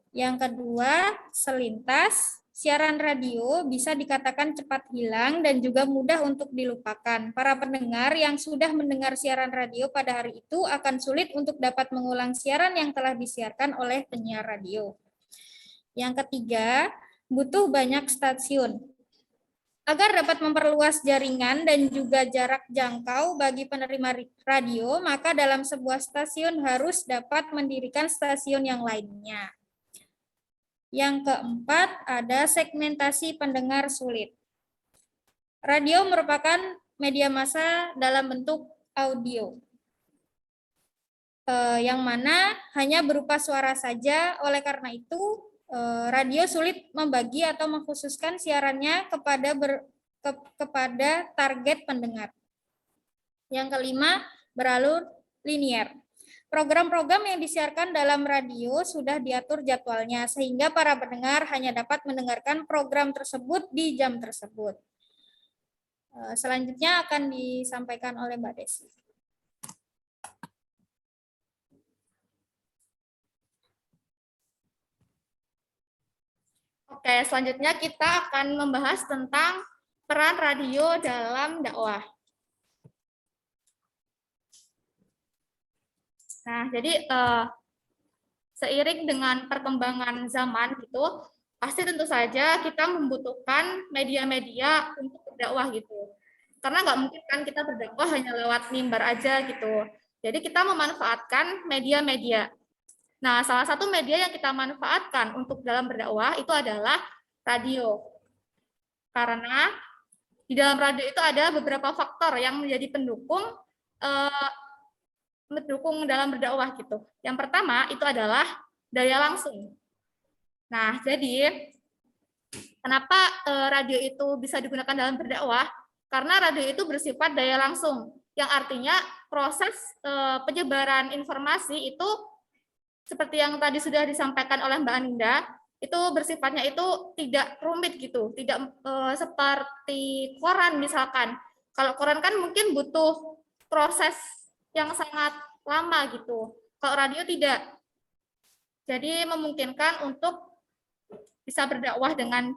Yang kedua, selintas. Siaran radio bisa dikatakan cepat hilang dan juga mudah untuk dilupakan. Para pendengar yang sudah mendengar siaran radio pada hari itu akan sulit untuk dapat mengulang siaran yang telah disiarkan oleh penyiar radio. Yang ketiga, butuh banyak stasiun. Agar dapat memperluas jaringan dan juga jarak jangkau bagi penerima radio, maka dalam sebuah stasiun harus dapat mendirikan stasiun yang lainnya. Yang keempat, ada segmentasi pendengar sulit. Radio merupakan media massa dalam bentuk audio, yang mana hanya berupa suara saja. Oleh karena itu, radio sulit membagi atau mengkhususkan siarannya kepada target pendengar. Yang kelima, beralur linier. Program-program yang disiarkan dalam radio sudah diatur jadwalnya, sehingga para pendengar hanya dapat mendengarkan program tersebut di jam tersebut. Selanjutnya akan disampaikan oleh Mbak Desi. Oke, selanjutnya kita akan membahas tentang peran radio dalam dakwah. Nah, jadi seiring dengan perkembangan zaman gitu, pasti tentu saja kita membutuhkan media-media untuk berdakwah gitu. Karena nggak mungkin kan kita berdakwah hanya lewat mimbar aja gitu. Jadi kita memanfaatkan media-media. Nah, salah satu media yang kita manfaatkan untuk dalam berdakwah itu adalah radio. Karena di dalam radio itu ada beberapa faktor yang menjadi pendukung dalam berdakwah gitu. Yang pertama itu adalah daya langsung. Nah, jadi kenapa radio itu bisa digunakan dalam berdakwah? Karena radio itu bersifat daya langsung, yang artinya proses penyebaran informasi itu seperti yang tadi sudah disampaikan oleh Mbak Aninda, itu bersifatnya itu tidak rumit gitu, tidak seperti koran misalkan. Kalau koran kan mungkin butuh proses yang sangat lama gitu. Kalau radio tidak. Jadi memungkinkan untuk bisa berdakwah dengan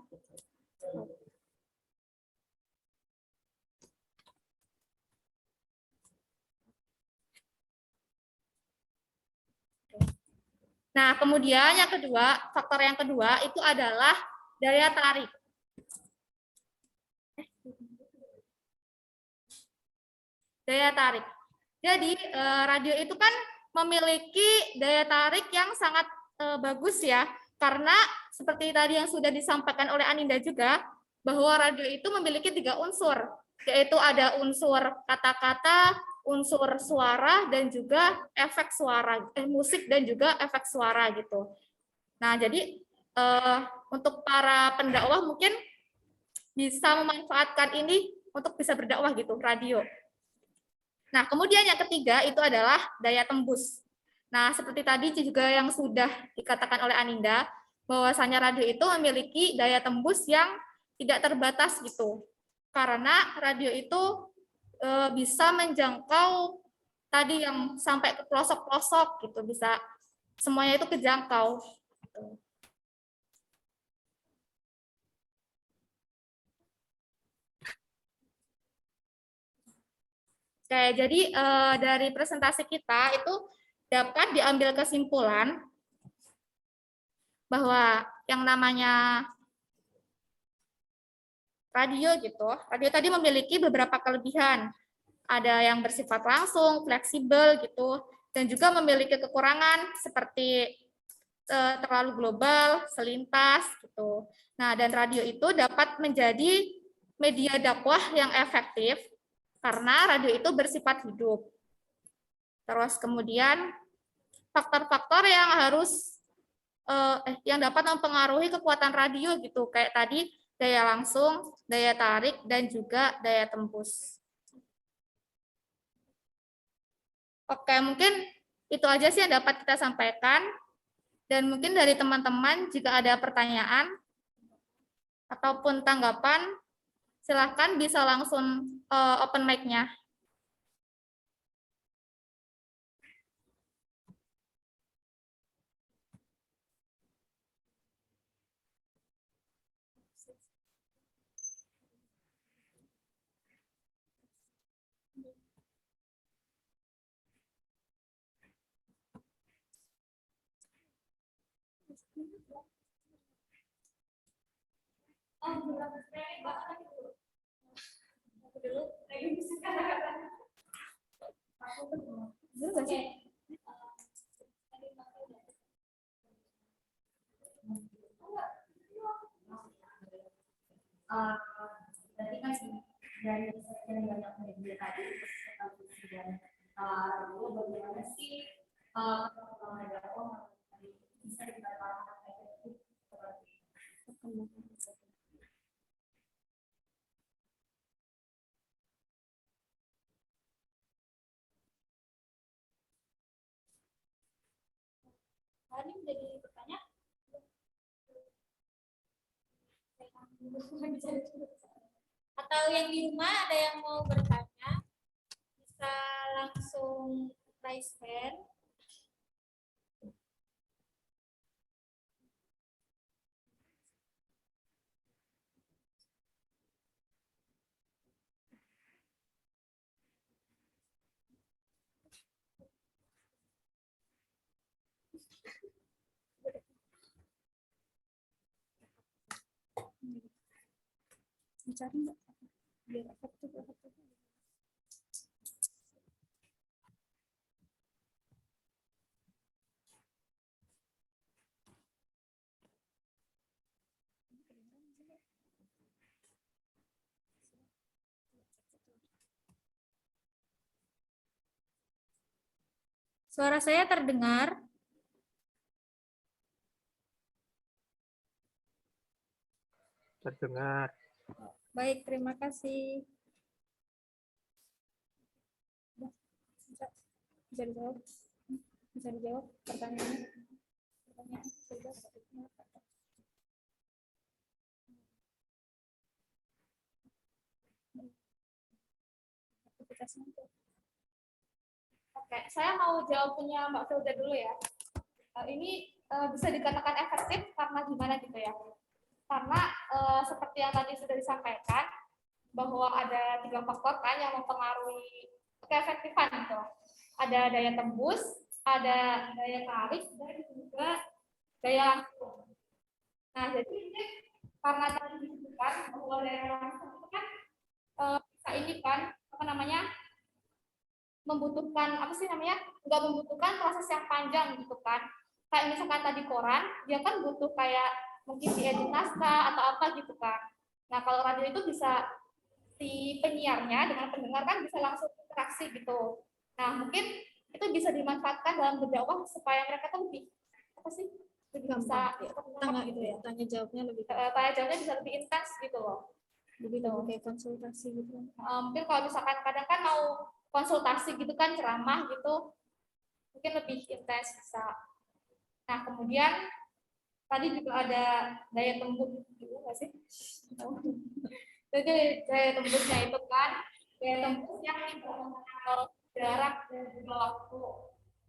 Nah, kemudian yang kedua, faktor yang kedua itu adalah daya tarik. Daya tarik. Jadi, radio itu kan memiliki daya tarik yang sangat bagus ya, karena seperti tadi yang sudah disampaikan oleh Aninda juga, bahwa radio itu memiliki 3 unsur, yaitu ada unsur kata-kata, unsur suara, dan juga efek suara, musik dan juga efek suara gitu. Nah, jadi untuk para pendakwah mungkin bisa memanfaatkan ini untuk bisa berdakwah gitu, radio. Nah, kemudian yang ketiga itu adalah daya tembus. Nah, seperti tadi juga yang sudah dikatakan oleh Aninda, bahwasanya radio itu memiliki daya tembus yang tidak terbatas gitu. Karena radio itu bisa menjangkau tadi yang sampai ke pelosok-pelosok gitu, bisa semuanya itu kejangkau. Oke, jadi dari presentasi kita itu dapat diambil kesimpulan bahwa yang namanya radio gitu, radio tadi memiliki beberapa kelebihan. Ada yang bersifat langsung, fleksibel gitu, dan juga memiliki kekurangan seperti terlalu global, selintas gitu. Nah, dan radio itu dapat menjadi media dakwah yang efektif karena radio itu bersifat hidup. Terus kemudian faktor-faktor yang harus yang dapat mempengaruhi kekuatan radio gitu, kayak tadi daya langsung, daya tarik, dan juga daya tembus. Oke, mungkin itu aja sih yang dapat kita sampaikan. Dan mungkin dari teman-teman jika ada pertanyaan ataupun tanggapan, silakan bisa langsung open mic-nya. Berarti kan dari sekian banyak media tadi dan bagaimana sih bisa dikatakan efektif Ini menjadi pertanyaan. Atau yang di rumah ada yang mau bertanya, bisa langsung raise hand. Mencari nggak? Biar efektif. Suara saya terdengar? Terdengar. Baik, terima kasih. Bisa dijawab. Bisa dijawab pertanyaannya? Pertanyaan sudah. Oke, saya mau jawab punya Mbak Filda dulu ya. Ini bisa dikatakan efektif karena gimana gitu ya? Karena seperti yang tadi sudah disampaikan bahwa ada 3 faktor kan yang mempengaruhi keefektifan gitu. Ada daya tembus, ada daya tarik, dan juga daya langsung. Nah, jadi ini karena tadi disebutkan bahwa daya langsung itu kan bisa ini kan apa namanya membutuhkan apa sih namanya nggak membutuhkan proses yang panjang gitu kan. Kayak misalkan tadi koran, dia kan butuh kayak mungkin diedit naskah atau apa gitu kan. Nah, kalau radio itu bisa si penyiarnya dengan pendengar kan bisa langsung interaksi gitu. Nah, mungkin itu bisa dimanfaatkan dalam berdakwah supaya mereka tuh lebih apa sih? Lebih bisa Tanya gitu ya, tanya jawabnya lebih tanya jawabnya bisa lebih intens gitu loh. lebih kayak konsultasi gitu. Mungkin kalau misalkan kadang kan mau konsultasi gitu kan ceramah gitu, mungkin lebih intens bisa. Nah, kemudian tadi juga ada daya tembus gitu nggak sih? Jadi daya tembusnya itu kan daya tembus yang tidak mengenal jarak dan juga waktu,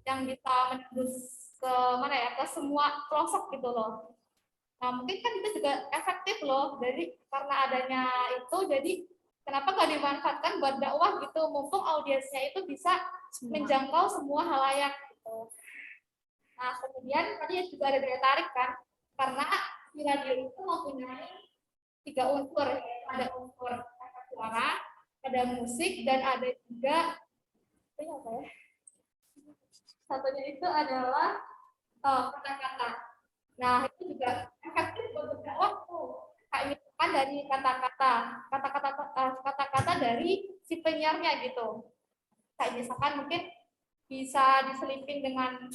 yang bisa menembus ke mana ya, ke semua pelosok gitu loh. Nah, mungkin kan itu juga efektif loh, dari karena adanya itu, jadi kenapa nggak dimanfaatkan buat dakwah gitu, mumpung audiensnya itu bisa menjangkau semua halayak gitu. Nah, kemudian tadi juga ada daya tarik kan, karena di radio itu mempunyai 3 unsur, ada unsur efek suara, ada musik, dan ada juga ini apa ya? Satunya itu adalah kata-kata. Nah, itu juga efektif untuk dakwah tuh. Kayak misalkan dari kata-kata dari si penyiarnya gitu. Kayak misalkan mungkin bisa diselipin dengan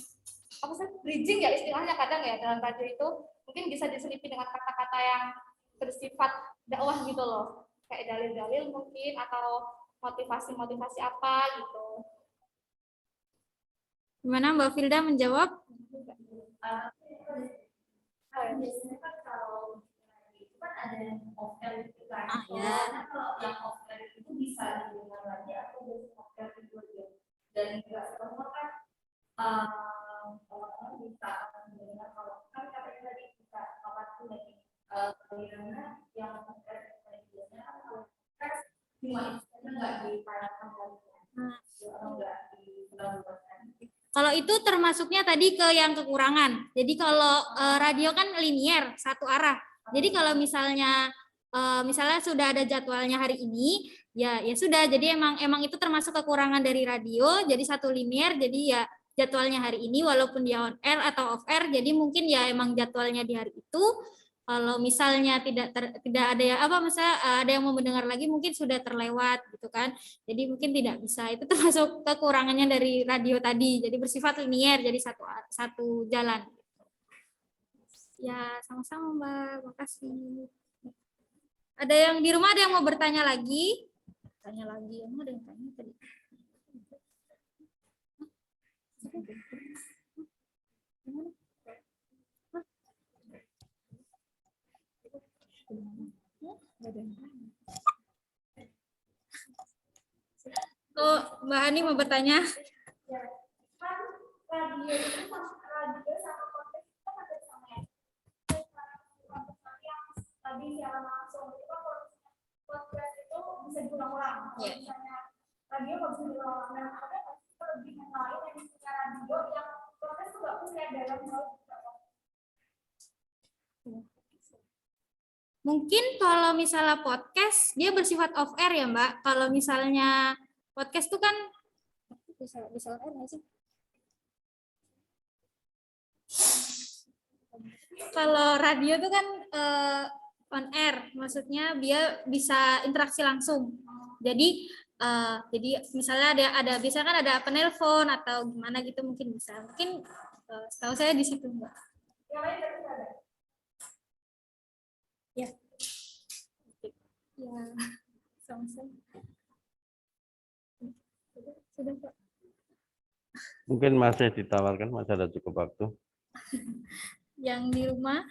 apa sih, bridging ya istilahnya kadang ya dalam radio itu, mungkin bisa diselipin dengan kata-kata yang bersifat dakwah gitu loh, kayak dalil-dalil mungkin atau motivasi-motivasi apa gitu. Gimana Mbak Filda menjawab? Biasanya kan kalau itu kan ada yang off air gitu kan. Ya. Kalau yang off air itu bisa didengar lagi atau off air itu aja. Dan juga semua kan orang-orang bisa mendengar, kalau kan katanya tadi bisa kapan pun lagi bagaimana yang off air biasanya kalau kan cuma istilahnya nggak ditayangkan lagi atau nggak dilakukan. Kalau itu termasuknya tadi ke yang kekurangan. Jadi kalau radio kan linier, satu arah. Jadi kalau misalnya sudah ada jadwalnya hari ini, ya sudah. Jadi emang itu termasuk kekurangan dari radio. Jadi satu linier, jadi ya jadwalnya hari ini walaupun dia on air atau off air. Jadi mungkin ya emang jadwalnya di hari itu. Kalau misalnya tidak ada ya apa, misalnya ada yang mau mendengar lagi mungkin sudah terlewat gitu kan. Jadi mungkin tidak bisa. Itu termasuk kekurangannya dari radio tadi. Jadi bersifat linier, jadi satu jalan. Ya, sama-sama Mbak. Makasih. Ada yang di rumah, ada yang mau bertanya lagi? Tanya lagi. Emang ada yang tanya tadi? Oh, Mbak Hani mau bertanya? Ya, kan radio itu radio sama podcast itu kan ada sama ya. Yang tadi siaran langsung itu kan kalau podcast itu bisa diulang-ulang. Kalau misalnya radio nggak bisa diulang-ulang, dan ada kelebihan lain yang punya radio yang podcast itu nggak punya dalam hal. Mungkin kalau misalnya podcast dia bersifat off air ya Mbak. Kalau misalnya podcast tuh kan bisa on air nggak sih? Kalau radio tuh kan on air, maksudnya dia bisa interaksi langsung. Jadi misalnya ada bisa kan ada penelpon atau gimana gitu, mungkin bisa. Mungkin setahu saya di situ Mbak. Ya. Ya, sama-sama. Sudah Pak. Mungkin masih ditawarkan, masih ada cukup waktu. Yang di rumah,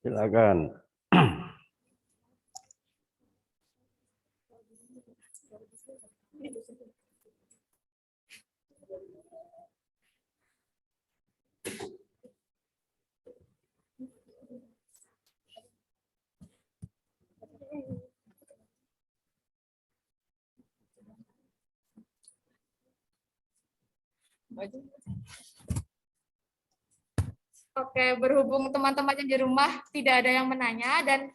Silakan. oke, berhubung teman-teman yang di rumah tidak ada yang menanya dan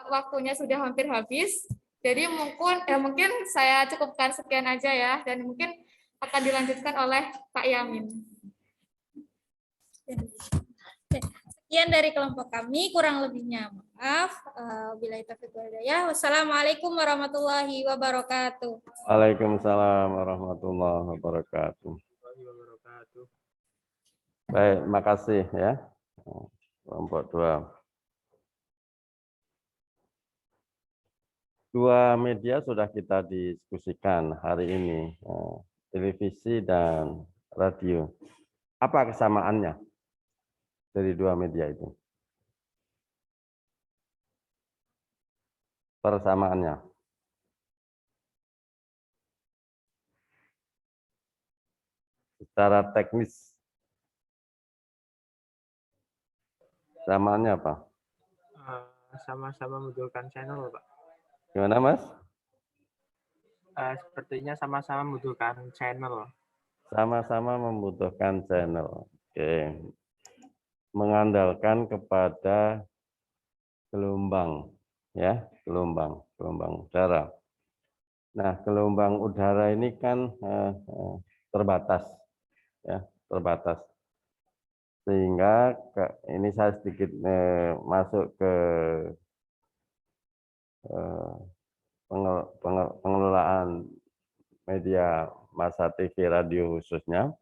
waktunya sudah hampir habis, jadi mungkin saya cukupkan sekian aja ya, dan mungkin akan dilanjutkan oleh Pak Yamin. Sekian dari kelompok kami, kurang lebihnya maaf. Billahi taufiq wal hidayah. Wassalamualaikum warahmatullahi wabarakatuh. Waalaikumsalam warahmatullahi wabarakatuh. Baik, makasih ya. Kelompok 2. Dua media sudah kita diskusikan hari ini, televisi dan radio. Apa kesamaannya dari dua media itu? Persamaannya. Secara teknis, samaannya apa? Sama-sama membutuhkan channel, Pak. Gimana, Mas? Sepertinya sama-sama membutuhkan channel. Sama-sama membutuhkan channel. Oke. Mengandalkan kepada gelombang, ya, gelombang udara. Nah, gelombang udara ini kan terbatas, ya, terbatas. Sehingga ini saya sedikit masuk ke pengelolaan media massa TV radio khususnya.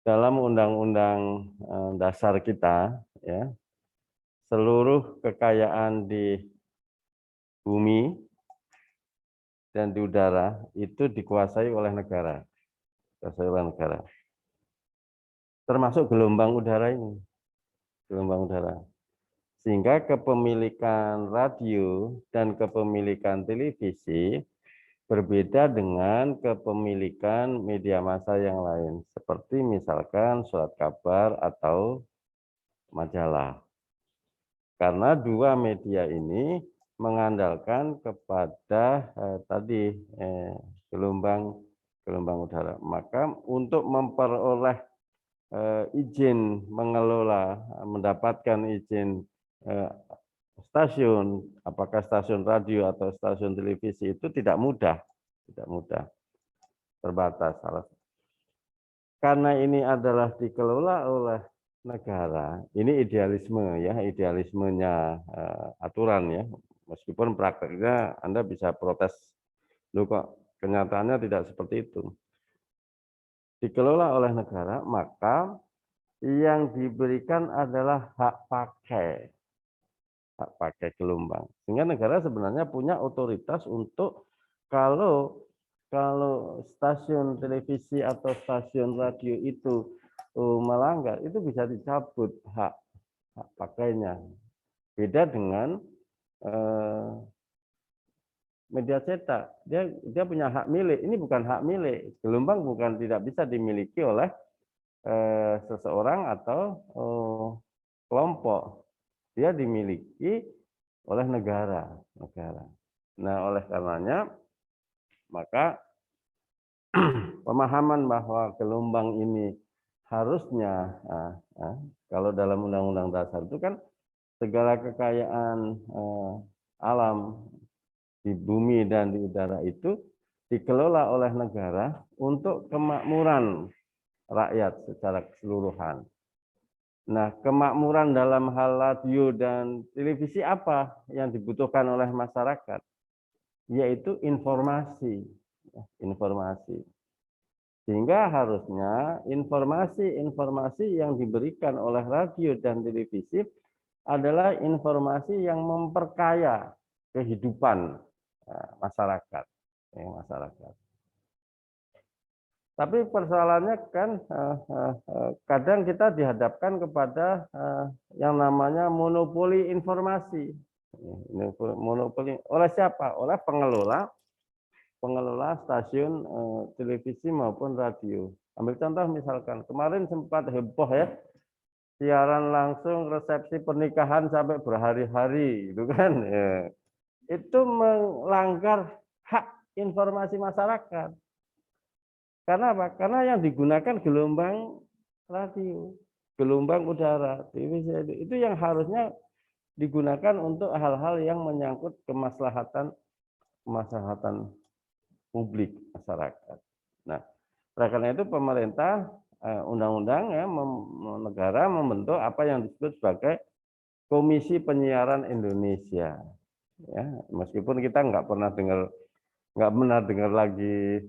Dalam undang-undang dasar kita, ya, seluruh kekayaan di bumi dan di udara itu dikuasai oleh negara, termasuk gelombang udara ini, gelombang udara. Sehingga kepemilikan radio dan kepemilikan televisi berbeda dengan kepemilikan media massa yang lain, seperti misalkan surat kabar atau majalah. Karena dua media ini mengandalkan kepada gelombang udara. Maka untuk memperoleh izin mengelola, mendapatkan izin stasiun, apakah stasiun radio atau stasiun televisi itu tidak mudah, terbatas. Karena ini adalah dikelola oleh negara, ini idealisme ya, idealismenya aturan ya, meskipun prakteknya Anda bisa protes, loh kok kenyataannya tidak seperti itu. Dikelola oleh negara, maka yang diberikan adalah hak pakai gelombang. Sehingga negara sebenarnya punya otoritas untuk kalau stasiun televisi atau stasiun radio itu melanggar, itu bisa dicabut hak pakainya. Beda dengan media cetak, dia punya hak milik. Ini bukan hak milik. Gelombang bukan tidak bisa dimiliki oleh seseorang atau kelompok. Dia dimiliki oleh negara. Nah, oleh karenanya maka pemahaman bahwa gelombang ini harusnya kalau dalam undang-undang dasar itu kan segala kekayaan alam di bumi dan di udara itu dikelola oleh negara untuk kemakmuran rakyat secara keseluruhan. Nah, kemakmuran dalam hal radio dan televisi apa yang dibutuhkan oleh masyarakat? Yaitu informasi. Sehingga harusnya informasi-informasi yang diberikan oleh radio dan televisi adalah informasi yang memperkaya kehidupan masyarakat. Masyarakat. Tapi persoalannya kan kadang kita dihadapkan kepada yang namanya monopoli informasi. Monopoli oleh siapa? Oleh pengelola stasiun televisi maupun radio. Ambil contoh misalkan kemarin sempat heboh ya, siaran langsung resepsi pernikahan sampai berhari-hari, itu kan? Ya. Itu melanggar hak informasi masyarakat. Karena apa? Karena yang digunakan gelombang radio, gelombang udara, televisi itu yang harusnya digunakan untuk hal-hal yang menyangkut kemaslahatan publik masyarakat. Nah, oleh karena itu pemerintah undang-undang ya negara membentuk apa yang disebut sebagai Komisi Penyiaran Indonesia. Ya, meskipun kita nggak pernah dengar lagi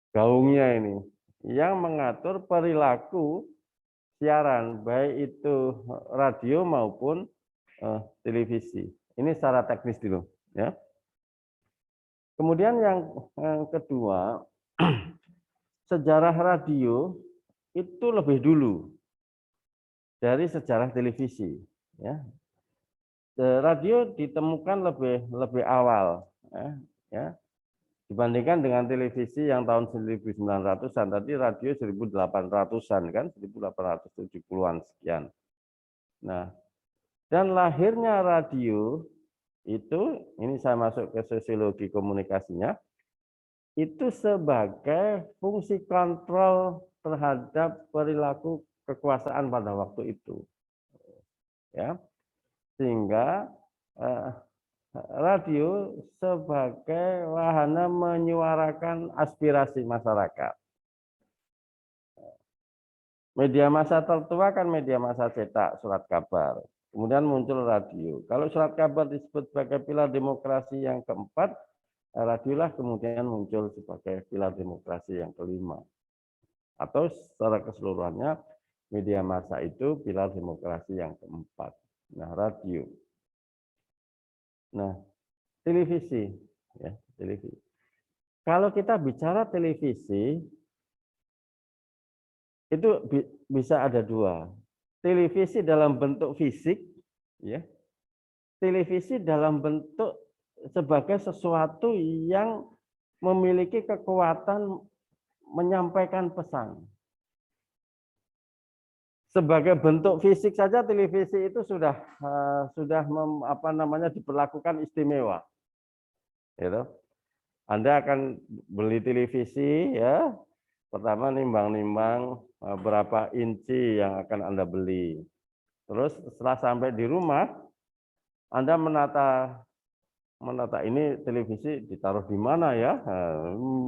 gaungnya ini yang mengatur perilaku siaran baik itu radio maupun televisi. Ini secara teknis dulu ya. Kemudian yang kedua, sejarah radio itu lebih dulu dari sejarah televisi ya. Radio ditemukan lebih awal ya. Dibandingkan dengan televisi yang tahun 1900-an, tadi radio 1800-an kan, 1870-an sekian. Nah, dan lahirnya radio itu, ini saya masuk ke sosiologi komunikasinya, itu sebagai fungsi kontrol terhadap perilaku kekuasaan pada waktu itu. Ya. Sehingga radio sebagai wahana menyuarakan aspirasi masyarakat. Media massa tertua kan media massa cetak, surat kabar. Kemudian muncul radio. Kalau surat kabar disebut sebagai pilar demokrasi yang keempat, radiolah kemudian muncul sebagai pilar demokrasi yang kelima. Atau secara keseluruhannya, media massa itu pilar demokrasi yang keempat. Nah, radio. Nah, televisi, ya, televisi. Kalau kita bicara televisi, itu bisa ada dua. Televisi dalam bentuk fisik, ya. Televisi dalam bentuk sebagai sesuatu yang memiliki kekuatan menyampaikan pesan. Sebagai bentuk fisik saja televisi itu sudah diperlakukan istimewa. Gitu. Anda akan beli televisi ya. Pertama nimbang-nimbang berapa inci yang akan Anda beli. Terus setelah sampai di rumah Anda menata ini televisi ditaruh di mana ya.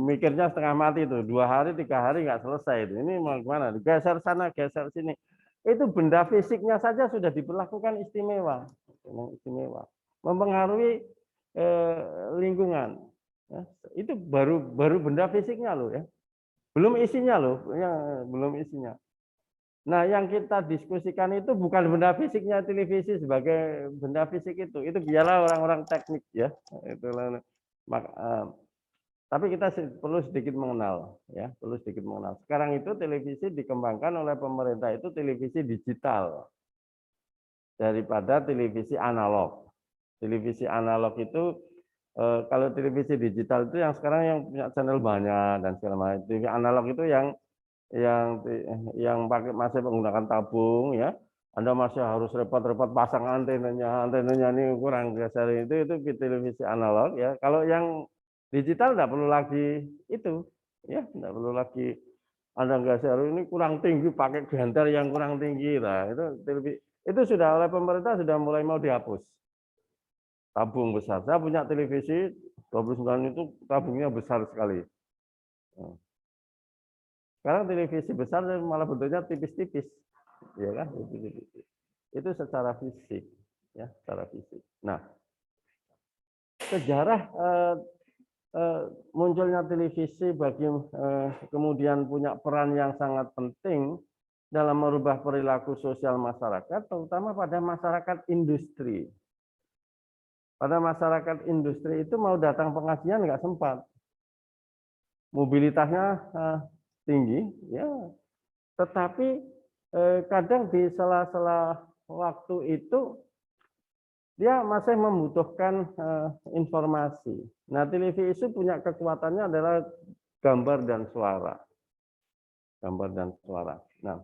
Mikirnya setengah mati itu, 2 hari 3 hari nggak selesai itu. Ini mau kemana? Geser sana, geser sini. Itu benda fisiknya saja sudah diperlakukan istimewa, mempengaruhi lingkungan. Ya, itu baru benda fisiknya loh ya, belum isinya loh, ya, belum isinya. Nah, yang kita diskusikan itu bukan benda fisiknya televisi sebagai benda fisik itu biarlah orang-orang teknik ya. Tapi kita perlu sedikit mengenal, ya, perlu sedikit mengenal. Sekarang itu televisi dikembangkan oleh pemerintah itu televisi digital daripada televisi analog. Televisi analog itu kalau televisi digital itu yang sekarang yang punya channel banyak dan segala macam. TV analog itu yang pakai masih menggunakan tabung, ya. Anda masih harus repot-repot pasang antenanya ini kurang geser itu televisi analog, ya. Kalau yang digital tidak perlu lagi itu, ya, tidak perlu lagi Anda geser ini kurang tinggi pakai genter yang kurang tinggi, lah itu sudah oleh pemerintah sudah mulai mau dihapus. Tabung besar. Saya punya televisi 29 itu tabungnya besar sekali. Sekarang televisi besar malah bentuknya tipis-tipis, ya kan? Itu secara fisik, ya, secara fisik. Nah, sejarah munculnya televisi kemudian punya peran yang sangat penting dalam merubah perilaku sosial masyarakat, terutama pada masyarakat industri. Pada masyarakat industri itu mau datang pengajian nggak sempat. Mobilitasnya tinggi, ya. Tetapi kadang di sela-sela waktu itu dia masih membutuhkan informasi. Nah, televisi punya kekuatannya adalah gambar dan suara. Gambar dan suara. Nah,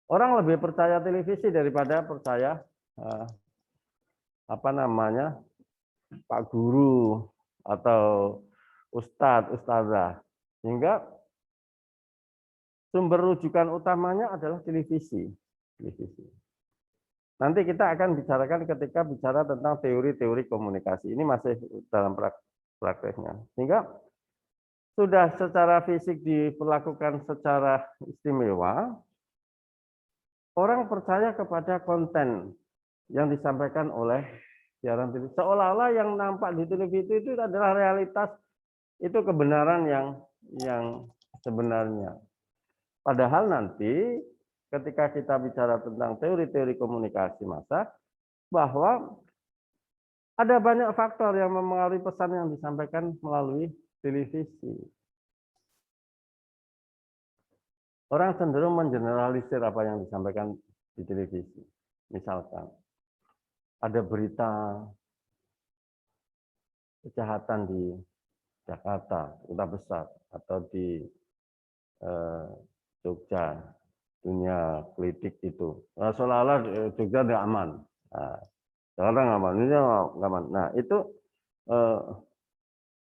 orang lebih percaya televisi daripada percaya Pak Guru atau Ustadz, Ustazah. Sehingga sumber rujukan utamanya adalah televisi. Nanti kita akan bicarakan ketika bicara tentang teori-teori komunikasi. Ini masih dalam prakteknya. Sehingga sudah secara fisik diperlakukan secara istimewa, orang percaya kepada konten yang disampaikan oleh siaran televisi. Seolah-olah yang nampak di televisi itu adalah realitas, itu kebenaran yang sebenarnya. Padahal nanti ketika kita bicara tentang teori-teori komunikasi massa, bahwa ada banyak faktor yang mempengaruhi pesan yang disampaikan melalui televisi. Orang cenderung mengeneralisir apa yang disampaikan di televisi. Misalkan, ada berita kejahatan di Jakarta, kota besar, atau di Jogja, dunia politik itu. Seolah-olah Jogja tidak aman. Nah, sekarang aman, ini nggak aman. Nah, itu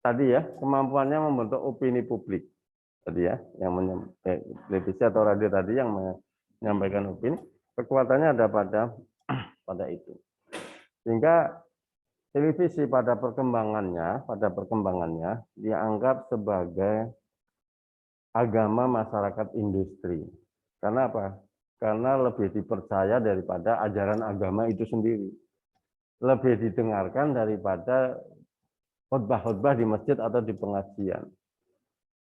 tadi ya, kemampuannya membentuk opini publik. Tadi ya, yang televisi atau radio tadi yang menyampaikan opini, kekuatannya ada pada itu. Sehingga televisi pada perkembangannya dianggap sebagai agama masyarakat industri. Karena apa? Karena lebih dipercaya daripada ajaran agama itu sendiri. Lebih didengarkan daripada khotbah-khotbah di masjid atau di pengajian.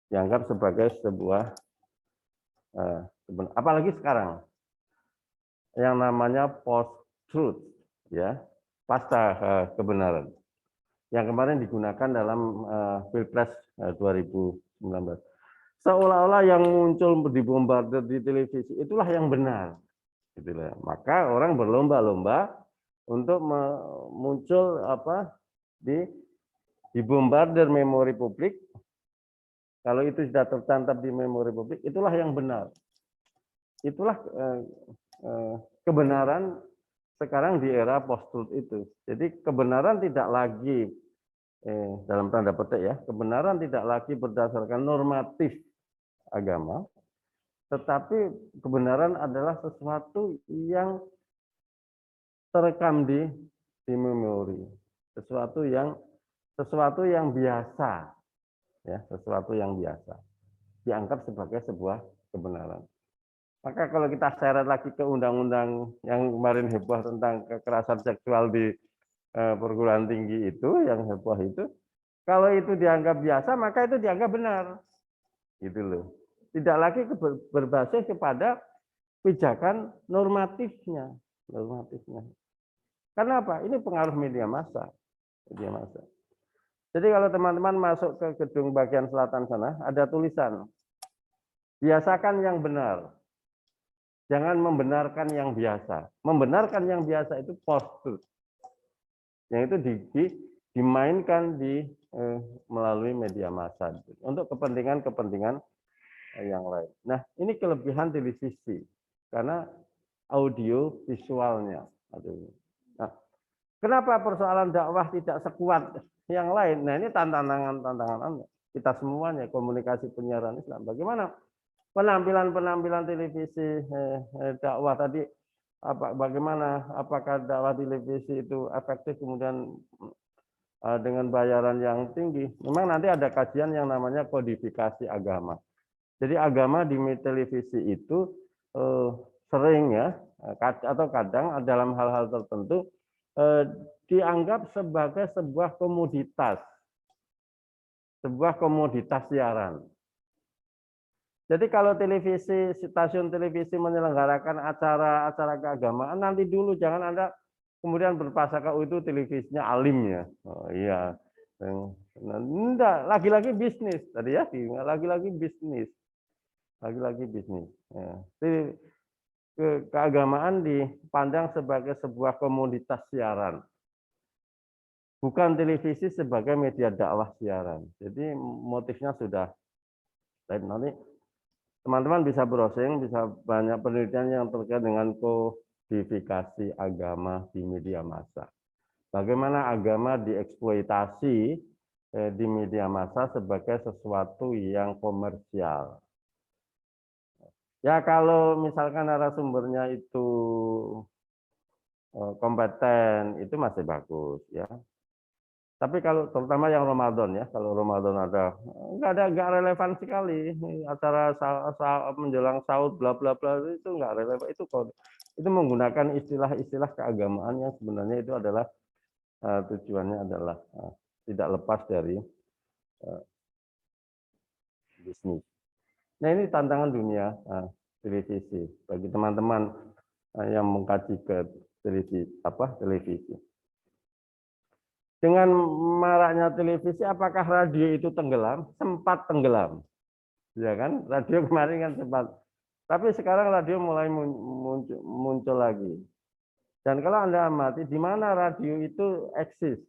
Dianggap sebagai sebuah, apalagi sekarang, yang namanya post-truth, ya, pasca kebenaran. Yang kemarin digunakan dalam Pilpres 2019. Seolah-olah yang muncul dibombardir di televisi itulah yang benar. Itulah. Maka orang berlomba-lomba untuk muncul dibombardir memori publik. Kalau itu sudah tertantap di memori publik, itulah yang benar. Itulah kebenaran sekarang di era post-truth itu. Jadi kebenaran tidak lagi dalam tanda petik ya, kebenaran tidak lagi berdasarkan normatif agama, tetapi kebenaran adalah sesuatu yang terekam di memori, sesuatu yang biasa, ya, sesuatu yang biasa dianggap sebagai sebuah kebenaran. Maka kalau kita seret lagi ke undang-undang yang kemarin heboh tentang kekerasan seksual di perguruan tinggi itu, yang heboh itu, kalau itu dianggap biasa, maka itu dianggap benar. Gitu loh. Tidak lagi berbasis kepada pijakan normatifnya. Karena apa? Ini pengaruh media massa. Jadi kalau teman-teman masuk ke gedung bagian selatan sana, ada tulisan, biasakan yang benar. Jangan membenarkan yang biasa. Membenarkan yang biasa itu post-truth. Yang itu dimainkan melalui media massa untuk kepentingan yang lain. Nah, ini kelebihan televisi karena audio visualnya. Nah, kenapa persoalan dakwah tidak sekuat yang lain? Nah, ini tantangan kita semuanya, komunikasi penyiaran Islam. Bagaimana penampilan televisi dakwah tadi? Bagaimana? Apakah dakwah televisi itu efektif kemudian dengan bayaran yang tinggi? Memang nanti ada kajian yang namanya kodifikasi agama. Jadi agama di televisi itu sering ya, atau kadang dalam hal-hal tertentu dianggap sebagai sebuah komoditas sebuah komoditas siaran. Jadi kalau televisi, stasiun televisi menyelenggarakan acara-acara keagamaan, nanti dulu jangan Anda kemudian berprasangka, oh itu televisinya alim ya. Oh iya. Enggak, lagi-lagi bisnis tadi ya, lagi-lagi bisnis. Lagi-lagi bisnis. Ya. Jadi, keagamaan dipandang sebagai sebuah komoditas siaran. Bukan televisi sebagai media dakwah siaran. Jadi motifnya sudah lain. Nanti teman-teman bisa browsing, bisa banyak penelitian yang terkait dengan kodifikasi agama di media massa. Bagaimana agama dieksploitasi di media massa sebagai sesuatu yang komersial. Ya kalau misalkan narasumbernya itu kompeten, itu masih bagus ya. Tapi kalau terutama yang Ramadan ya, kalau Ramadan nggak relevan sekali acara menjelang sahur bla bla bla itu nggak relevan, itu menggunakan istilah-istilah keagamaan yang sebenarnya itu adalah tujuannya adalah tidak lepas dari bisnis. Nah ini tantangan dunia televisi bagi teman-teman yang mengkaji ke televisi. Dengan maraknya televisi, apakah radio itu tenggelam? Sempat tenggelam, ya kan? Radio kemarin kan sempat, tapi sekarang radio mulai muncul lagi. Dan kalau Anda amati, di mana radio itu eksis?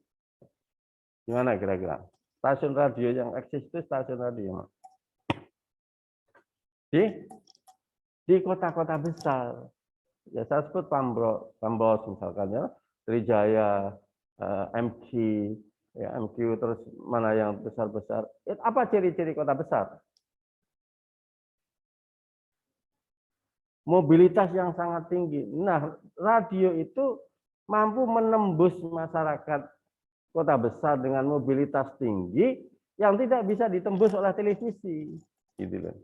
Di mana kira-kira? Stasiun radio yang eksis itu stasiun radio. Di kota-kota besar. Ya saya sebut Pambos misalkan ya, Trijaya, MQ, ya MQ, terus mana yang besar-besar. Apa ciri-ciri kota besar? Mobilitas yang sangat tinggi. Nah, radio itu mampu menembus masyarakat kota besar dengan mobilitas tinggi yang tidak bisa ditembus oleh televisi. Gitu loh.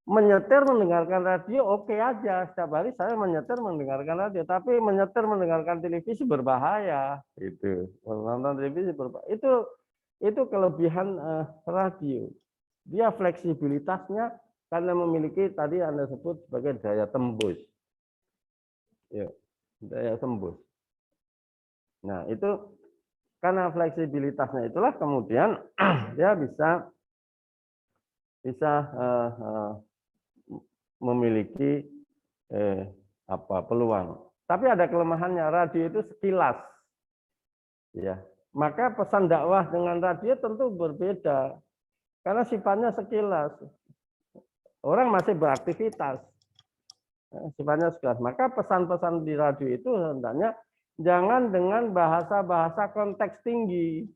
Menyetir mendengarkan radio oke aja, setiap hari saya menyetir mendengarkan radio, tapi menyetir mendengarkan televisi berbahaya. Itu menonton televisi berbahaya. Itu kelebihan radio. Dia fleksibilitasnya karena memiliki tadi Anda sebut sebagai daya tembus. Ya, daya tembus. Nah, itu karena fleksibilitasnya itulah kemudian dia bisa memiliki peluang. Tapi ada kelemahannya, radio itu sekilas. Ya. Maka pesan dakwah dengan radio tentu berbeda. Karena sifatnya sekilas. Orang masih beraktivitas. Sifatnya sekilas. Maka pesan-pesan di radio itu hendaknya jangan dengan bahasa-bahasa konteks tinggi.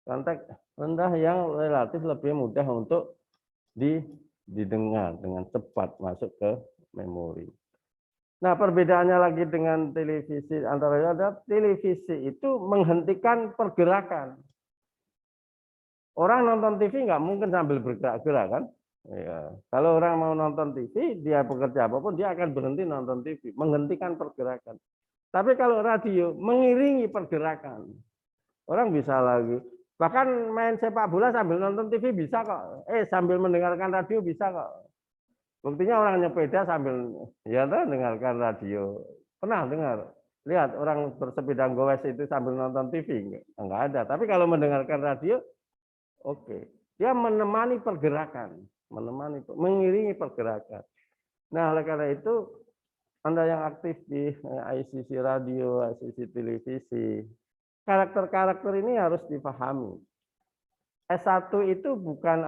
Konteks rendah yang relatif lebih mudah untuk didengar dengan cepat masuk ke memori. Nah, perbedaannya lagi dengan televisi antara adalah televisi itu menghentikan pergerakan. Orang nonton TV nggak mungkin sambil bergerak-gerak kan? Ya. Kalau orang mau nonton TV, dia bekerja apapun dia akan berhenti nonton TV, menghentikan pergerakan. Tapi kalau radio mengiringi pergerakan, orang bisa lagi. Bahkan main sepak bola sambil nonton TV bisa kok. Sambil mendengarkan radio bisa kok. Buktinya orang nyepeda sambil dengarkan radio. Pernah dengar? Lihat orang bersepeda gowes itu sambil nonton TV? Enggak ada. Tapi kalau mendengarkan radio, oke. Dia menemani pergerakan, mengiringi pergerakan. Nah, oleh karena itu Anda yang aktif di ICC radio, ICC televisi, karakter-karakter ini harus dipahami. S1 itu bukan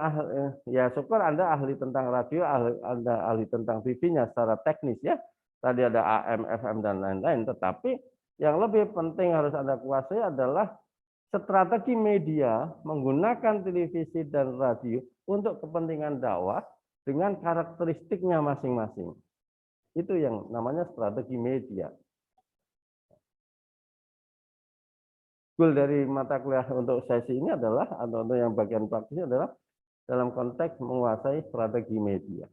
ya syukur Anda ahli tentang radio, Anda ahli tentang TV-nya secara teknis ya. Tadi ada AM, FM dan lain-lain, tetapi yang lebih penting harus Anda kuasai adalah strategi media menggunakan televisi dan radio untuk kepentingan dakwah dengan karakteristiknya masing-masing. Itu yang namanya strategi media. Goal dari mata kuliah untuk sesi ini adalah, atau untuk yang bagian praktisnya adalah dalam konteks menguasai strategi media.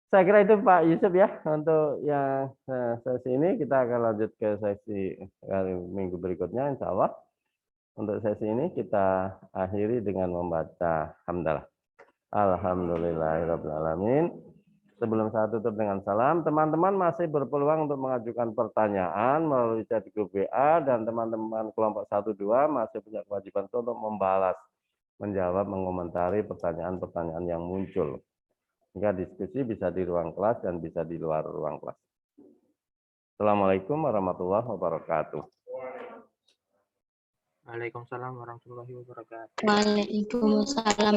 Saya kira itu Pak Yusuf ya, untuk yang sesi ini. Kita akan lanjut ke sesi minggu berikutnya insya Allah. Untuk sesi ini kita akhiri dengan membaca hamdalah. Alhamdulillahirrahmanirrahim. Sebelum saya tutup dengan salam, teman-teman masih berpeluang untuk mengajukan pertanyaan melalui chat grup WA, dan teman-teman kelompok 1-2 masih punya kewajiban untuk membalas, menjawab, mengomentari pertanyaan-pertanyaan yang muncul. Sehingga diskusi bisa di ruang kelas dan bisa di luar ruang kelas. Assalamualaikum warahmatullahi wabarakatuh. Waalaikumsalam warahmatullahi wabarakatuh. Waalaikumsalam